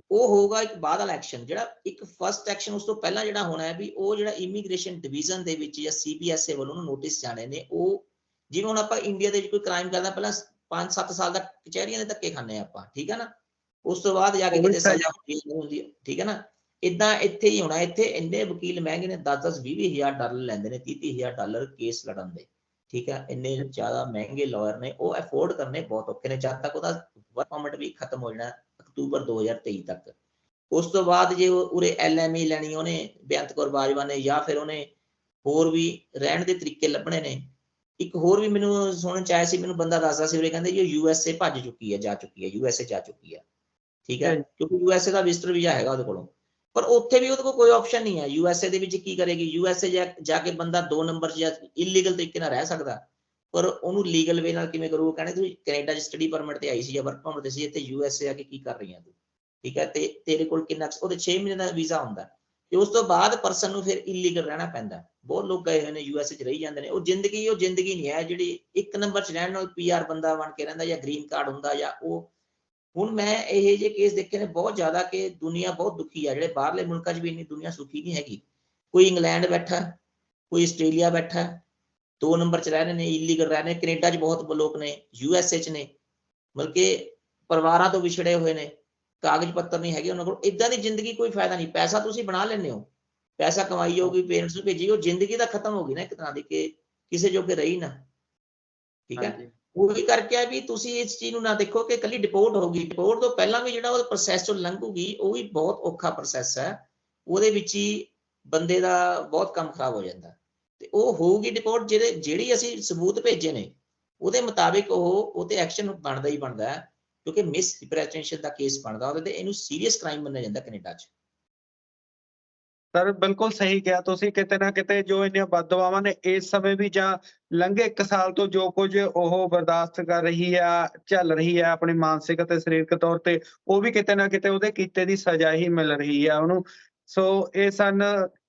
ਉਹ ਹੋਊਗਾ ਇੱਕ ਬਾਅਦ ਵਾਲਾ ਐਕਸ਼ਨ, ਜਿਹੜਾ ਇੱਕ ਫਸਟ ਐਕਸ਼ਨ ਉਸ ਤੋਂ ਪਹਿਲਾਂ ਜਿਹੜਾ ਹੋਣਾ ਹੈ ਵੀ ਉਹ ਜਿਹੜਾ ਇਮੀਗ੍ਰੇਸ਼ਨ ਡਿਵੀਜ਼ਨ ਦੇ ਵਿੱਚ ਜਾਂ CBSA ਵੱਲੋਂ ਉਹਨੂੰ ਨੋਟਿਸ ਜਾਣੇ ਨੇ। ਉਹ ਜਿਵੇਂ ਹੁਣ ਆਪਾਂ ਇੰਡੀਆ ਦੇ ਵਿੱਚ ਕੋਈ ਕ੍ਰਾਈਮ ਕਰਦਾ, ਪਹਿਲਾਂ 5-7 ਸਾਲ ਦਾ ਕਚਹਿਰੀਆਂ ਦੇ ਧੱਕੇ ਖਾਂਦੇ ਆਪਾਂ, ਠੀਕ ਹੈ ਨਾ, ਉਸ ਤੋਂ ਬਾਅਦ ਜਾ ਕੇ ਕਿਤੇ ਸਜ਼ਾ ਹੁੰਦੀ ਹੈ, ਠੀਕ ਹੈ ਨਾ। ਇਦਾਂ ਇੱਥੇ ਹੀ ਹੋਣਾ। ਇੱਥੇ ਇੰਨੇ ਵਕੀਲ ਮਹਿੰਗੇ ਨੇ, 10-10, 20-20 ਹਜ਼ਾਰ ਡਾਲਰ ਲੈਂਦੇ ਨੇ, 30-30 ਹਜ਼ਾਰ ਡਾਲਰ ਕੇਸ ਲੜਨ ਦੇ, ਠੀਕ ਹੈ। ਇੰਨੇ ਜ਼ਿਆਦਾ ਮਹਿੰਗੇ ਲਾਇਰ ਨੇ, ਉਹ ਅਫੋਰਡ ਕਰਨੇ ਬਹੁਤ ਔਖੇ ਨੇ। ਜਦ ਤੱਕ ਉਹਦਾ ਵਰਕ ਪਰਮਿਟ ਵੀ ਖਤਮ ਹੋ ਜਾਣਾ ਅਕਤੂਬਰ 2023 ਤੱਕ। ਉਸ ਤੋਂ ਬਾਅਦ ਜੇ ਉਰੇ LME ਲੈਣੀ ਉਹਨੇ ਬੇਅੰਤ ਕੌਰ ਬਾਜਵਾ ਨੇ, ਜਾਂ ਫਿਰ ਉਹਨੇ ਹੋਰ ਵੀ ਰਹਿਣ ਦੇ ਤਰੀਕੇ ਲੱਭਣੇ ਨੇ। ਇੱਕ ਹੋਰ ਵੀ ਮੈਨੂੰ ਸੁਣਨ ਚ ਆਇਆ ਸੀ, ਮੈਨੂੰ ਬੰਦਾ ਦੱਸਦਾ ਸੀ ਉਰੇ, ਕਹਿੰਦੇ ਜੀ USA ਭੱਜ ਚੁੱਕੀ ਹੈ, ਜਾ ਚੁੱਕੀ ਹੈ, USA ਜਾ ਚੁੱਕੀ ਹੈ, ਠੀਕ ਹੈ, ਕਿਉਂਕਿ USA ਦਾ ਵਿਜ਼ਟਰ ਵੀਜ਼ਾ ਹੈਗਾ ਉਹਦੇ ਕੋਲੋਂ। ਪਰ ਉੱਥੇ ਵੀ ਉਹਦੇ ਕੋਲ ਕੋਈ ਆਪਸ਼ਨ ਨਹੀਂ ਹੈ। USA ਦੇ ਵਿੱਚ ਕੀ ਕਰੇਗੀ? USA ਜਾ ਕੇ ਬੰਦਾ 2 ਨੰਬਰ ਜਾਂ ਇਲੀਗਲ ਤਰੀਕੇ ਨਾਲ ਰਹਿ ਸਕਦਾ, ਪਰ ਉਹਨੂੰ ਲੀਗਲ ਵੇ ਨਾਲ ਕਿਵੇਂ ਕਰੂ? ਕਹਿੰਦੇ ਤੁਸੀਂ ਕੈਨੇਡਾ 'ਚ ਸਟੱਡੀ ਪਰਮਿਟ ਤੇ ਆਈ ਸੀ ਜਾਂ ਵਰਕ ਪਰਮਿਟ ਤੇ ਸੀ, ਇੱਥੇ USA ਆ ਕੇ ਕੀ ਕਰ ਰਹੀ ਹੈ ਤੂੰ, ਠੀਕ ਹੈ। ਤੇ ਤੇਰੇ ਕੋਲ ਕਿੰਨਾ, ਉਹਦੇ 6 ਮਹੀਨੇ ਦਾ ਵੀਜ਼ਾ ਹੁੰਦਾ, ਤੇ ਉਸ ਤੋਂ ਬਾਅਦ ਪਰਸਨ ਨੂੰ ਫਿਰ ਇਲੀਗਲ ਰਹਿਣਾ ਪੈਂਦਾ। ਬਹੁਤ ਲੋਕ ਗਏ ਹੋਏ ਨੇ USA 'ਚ ਰਹੀ ਜਾਂਦੇ ਨੇ। ਉਹ ਜ਼ਿੰਦਗੀ ਨਹੀਂ ਹੈ ਜਿਹੜੀ 1 ਨੰਬਰ 'ਚ ਰਹਿਣ ਨਾਲ PR ਬੰਦਾ ਬਣ ਕੇ ਰਹਿੰਦਾ, ਜਾਂ ਗ੍ਰੀਨ ਕਾਰਡ ਹੁੰਦਾ, ਜਾਂ ਉਹ। ਹੁਣ ਮੈਂ ਇਹ ਜਿਹੇ ਕੇਸ ਦੇਖੇ ਨੇ ਬਹੁਤ ਜ਼ਿਆਦਾ ਕਿ ਦੁਨੀਆ ਬਹੁਤ ਦੁਖੀ ਆ। ਜਿਹੜੇ ਬਾਹਰਲੇ ਮੁਲਕਾਂ 'ਚ ਵੀ ਇੰਨੀ ਦੁਨੀਆ ਸੁਖੀ ਨਹੀਂ ਹੈਗੀ। ਕੋਈ ਇੰਗਲੈਂਡ ਬੈਠਾ, ਕੋਈ ਆਸਟ੍ਰੇਲੀਆ ਬੈਠਾ, 2 ਨੰਬਰ 'ਚ ਰਹਿ ਰਹੇ ਨੇ, ਇਲੀਗਲ ਰਹਿ ਰਹੇ ਨੇ। ਕੈਨੇਡਾ 'ਚ ਬਹੁਤ ਲੋਕ ਨੇ, USA 'ਚ ਨੇ, ਮਤਲਬ ਕਿ ਪਰਿਵਾਰਾਂ ਤੋਂ ਵਿਛੜੇ ਹੋਏ ਨੇ, ਕਾਗਜ਼ ਪੱਤਰ ਨਹੀਂ ਹੈਗੇ ਉਹਨਾਂ ਕੋਲ। ਏਦਾਂ ਦੀ ਜ਼ਿੰਦਗੀ ਕੋਈ ਫਾਇਦਾ ਨਹੀਂ। ਪੈਸਾ ਤੁਸੀਂ ਬਣਾ ਲੈਂਦੇ ਹੋ, ਪੈਸਾ ਕਮਾਈ ਜਾਊਗੀ, ਪੇਰੈਂਟਸ ਨੂੰ ਭੇਜੀ, ਉਹ ਜ਼ਿੰਦਗੀ ਤਾਂ ਖਤਮ ਹੋ ਗਈ ਨਾ ਇੱਕ ਤਰ੍ਹਾਂ ਦੀ, ਕਿ ਕਿਸੇ ਜੋਗੇ ਰਹੀ ਨਾ, ਠੀਕ ਹੈ। ਉਹੀ ਕਰਕੇ ਆ ਵੀ ਤੁਸੀਂ ਇਸ ਚੀਜ਼ ਨੂੰ ਨਾ ਦੇਖੋ ਕਿ ਕੱਲੀ ਡਿਪੋਰਟ ਹੋਊਗੀ। ਡਿਪੋਰਟ ਤੋਂ ਪਹਿਲਾਂ ਵੀ ਜਿਹੜਾ ਉਹ ਪ੍ਰੋਸੈਸ ਚੋਂ ਲੰਘੂਗੀ, ਉਹ ਵੀ ਬਹੁਤ ਔਖਾ ਪ੍ਰੋਸੈਸ ਹੈ। ਉਹਦੇ ਵਿੱਚ ਹੀ ਬੰਦੇ ਦਾ ਬਹੁਤ ਕੰਮ ਖਰਾਬ ਹੋ ਜਾਂਦਾ, ਤੇ ਉਹ ਹੋਊਗੀ ਡਿਪੋਰਟ। ਜਿਹੜੀ ਅਸੀਂ ਸਬੂਤ ਭੇਜੇ ਨੇ ਉਹਦੇ ਮੁਤਾਬਿਕ ਉਹ ਤੇ ਐਕਸ਼ਨ ਬਣਦਾ ਹੀ ਬਣਦਾ ਹੈ, ਕਿਉਂਕਿ ਮਿਸ ਰਿਪਰੈਜ਼ੈਂਟੇਸ਼ਨ ਦਾ ਕੇਸ ਬਣਦਾ ਉਹਦੇ ਤੇ। ਇਹਨੂੰ ਸੀਰੀਅਸ ਕ੍ਰਾਈਮ ਮੰਨਿਆ ਜਾਂਦਾ ਕੈਨੇਡਾ 'ਚ। ਸਰ ਬਿਲਕੁਲ ਸਹੀ ਕਿਹਾ ਤੁਸੀਂ। ਕਿਤੇ ਨਾ ਕਿਤੇ ਜੋ ਇੰਨੀਆਂ ਬਦਦੁਆਵਾਂ ਨੇ ਇਸ ਸਮੇਂ ਵੀ, ਜਾਂ ਲੰਘੇ 1 ਸਾਲ ਤੋਂ ਜੋ ਕੁਝ ਉਹ ਬਰਦਾਸ਼ਤ ਕਰ ਰਹੀ ਆ, ਝੱਲ ਰਹੀ ਆ ਆਪਣੇ ਮਾਨਸਿਕ ਅਤੇ ਸਰੀਰਕ ਤੌਰ ਤੇ, ਉਹ ਵੀ ਕਿਤੇ ਨਾ ਕਿਤੇ ਉਹਦੇ ਕੀਤੇ ਦੀ ਸਜ਼ਾ ਹੀ ਮਿਲ ਰਹੀ ਆ ਉਹਨੂੰ। ਸੋ ਇਹ ਸਨ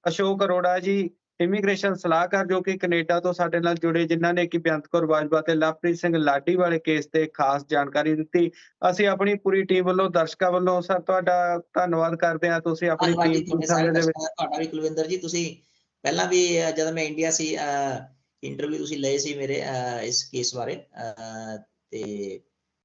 ਅਸ਼ੋਕ ਅਰੋੜਾ ਜੀ, ਇਮੀਗ੍ਰੇਸ਼ਨ ਸਲਾਹਕਾਰ ਜੋ ਕਿ ਕੈਨੇਡਾ ਤੋਂ ਸਾਡੇ ਨਾਲ ਜੁੜੇ, ਜਿਨ੍ਹਾਂ ਨੇ ਕਿ ਬੇਅੰਤ ਕੌਰ ਬਾਜਵਾ ਤੇ ਲਵਪ੍ਰੀਤ ਸਿੰਘ ਲਾਡੀ ਵਾਲੇ ਕੇਸ ਤੇ ਖਾਸ ਜਾਣਕਾਰੀ ਦਿੱਤੀ। ਅਸੀਂ ਆਪਣੀ ਪੂਰੀ ਟੀਮ ਵੱਲੋਂ, ਦਰਸ਼ਕਾਂ ਵੱਲੋਂ ਸਰ ਤੁਹਾਡਾ ਧੰਨਵਾਦ ਕਰਦੇ ਹਾਂ। ਤੁਸੀਂ ਆਪਣੀ ਧੰਨਵਾਦ ਜੀ ਕੀਮਤੀ ਤੁਹਾਡੇ ਸਾਰੇ ਸਮੇਂ ਦੇ ਵਿੱਚ ਦਰਸ਼ਕਾਂ ਦਾ, ਤੁਹਾਡਾ ਵੀ ਕੁਲਵਿੰਦਰ ਜੀ। ਤੁਸੀਂ ਪਹਿਲਾਂ ਵੀ ਜਦੋਂ ਮੈਂ ਇੰਡੀਆ ਸੀ ਇੰਟਰਵਿਊ ਤੁਸੀਂ ਲਏ ਸੀ ਮੇਰੇ ਇਸ ਕੇਸ ਬਾਰੇ, ਤੇ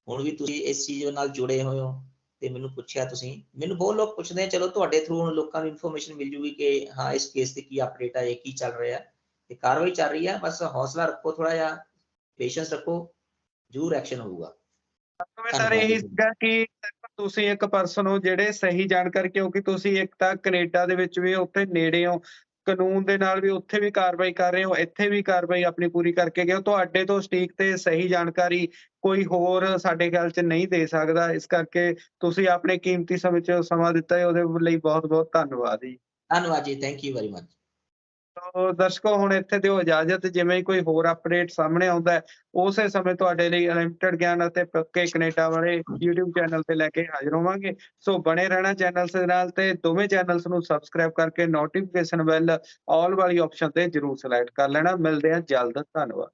ਹੁਣ ਵੀ ਤੁਸੀਂ ਇਸ ਚੀਜ਼ ਨਾਲ ਜੁੜੇ ਹੋਏ ਹੋ ਤੇ ਮੈਨੂੰ ਪੁੱਛਿਆ ਤੁਸੀਂ। ਮੈਨੂੰ ਬਹੁਤ ਲੋਕ ਪੁੱਛਦੇ ਆ, ਚਲੋ ਤੁਹਾਡੇ ਥਰੂ ਹੁਣ ਲੋਕਾਂ ਨੂੰ ਇਨਫੋਰਮੇਸ਼ਨ ਮਿਲ ਜੂਗੀ ਕਿ ਹਾਂ ਇਸ ਕੇਸ ਤੇ ਕੀ ਅਪਡੇਟ ਹੈ, ਕੀ ਚੱਲ ਰਿਹਾ ਤੇ ਕਾਰਵਾਈ ਚੱਲ ਰਹੀ ਹੈ। ਬਸ ਹੌਸਲਾ ਰੱਖੋ, ਥੋੜਾ ਜਿਹਾ ਪੇਸ਼ੈਂਸ ਰੱਖੋ, ਜ਼ਰੂਰ ਐਕਸ਼ਨ ਹੋਊਗਾ। ਸਰ ਧੰਨਵਾਦ ਇਹੀ ਜੀ। ਸੀਗਾ ਕਿ ਤੁਸੀਂ ਇੱਕ ਪਰਸਨ ਹੋ ਜਿਹੜੇ ਸਹੀ ਜਾਣਕਾਰੀ, ਕਿਉਂਕਿ ਤੁਸੀਂ ਇੱਕ ਤਾਂ ਕੈਨੇਡਾ ਦੇ ਵਿੱਚ ਵੀ ਉੱਥੇ ਨੇੜੇ ਹੋ, ਕਾਨੂੰਨ ਦੇ ਨਾਲ ਵੀ ਉੱਥੇ ਵੀ ਕਾਰਵਾਈ ਕਰ ਰਹੇ ਹੋ, ਇੱਥੇ ਵੀ ਕਾਰਵਾਈ ਆਪਣੀ ਪੂਰੀ ਕਰਕੇ ਗਏ ਹੋ। ਤੁਹਾਡੇ ਤੋਂ ਸਟੀਕ ਤੇ ਸਹੀ ਜਾਣਕਾਰੀ ਕੋਈ ਹੋਰ ਸਾਡੇ ਖਿਆਲ 'ਚ ਨਹੀਂ ਦੇ ਸਕਦਾ। ਇਸ ਕਰਕੇ ਤੁਸੀਂ ਆਪਣੇ ਕੀਮਤੀ ਸਮੇਂ 'ਚ ਸਮਾਂ ਦਿੱਤਾ ਹੈ, ਉਹਦੇ ਲਈ ਬਹੁਤ-ਬਹੁਤ ਧੰਨਵਾਦ ਜੀ। ਧੰਨਵਾਦ ਜੀ, ਥੈਂਕ ਯੂ ਵੈਰੀ ਮਚ। ਤੋ ਦਰਸ਼ਕੋ ਹੁਣ ਇੱਥੇ ਦਿਓ ਇਜਾਜ਼ਤ। ਜਿਵੇਂ ਹੀ ਕੋਈ ਹੋਰ ਅਪਡੇਟ ਸਾਹਮਣੇ ਆਉਂਦਾ ਹੈ, ਉਸੇ ਸਮੇਂ ਤੁਹਾਡੇ ਲਈ ਅਨਲਿਮਟਿਡ ਗਿਆਨ ਅਤੇ ਪੱਕੇ ਕੈਨੇਡਾ ਵਾਲੇ YouTube ਚੈਨਲ ਤੇ ਲੈ ਕੇ ਹਾਜ਼ਰ ਹੋਵਾਂਗੇ। ਸੋ ਬਣੇ ਰਹਿਣਾ ਚੈਨਲਸ ਦੇ ਨਾਲ ਤੇ ਦੋਵੇਂ ਚੈਨਲਸ ਨੂੰ ਸਬਸਕ੍ਰਾਈਬ ਕਰਕੇ ਨੋਟੀਫਿਕੇਸ਼ਨ ਬੈਲ ਆਲ ਵਾਲੀ ਆਪਸ਼ਨ ਤੇ ਜ਼ਰੂਰ ਸਿਲੈਕਟ ਕਰ ਲੈਣਾ। ਮਿਲਦੇ ਹਾਂ ਜਲਦ। ਧੰਨਵਾਦ।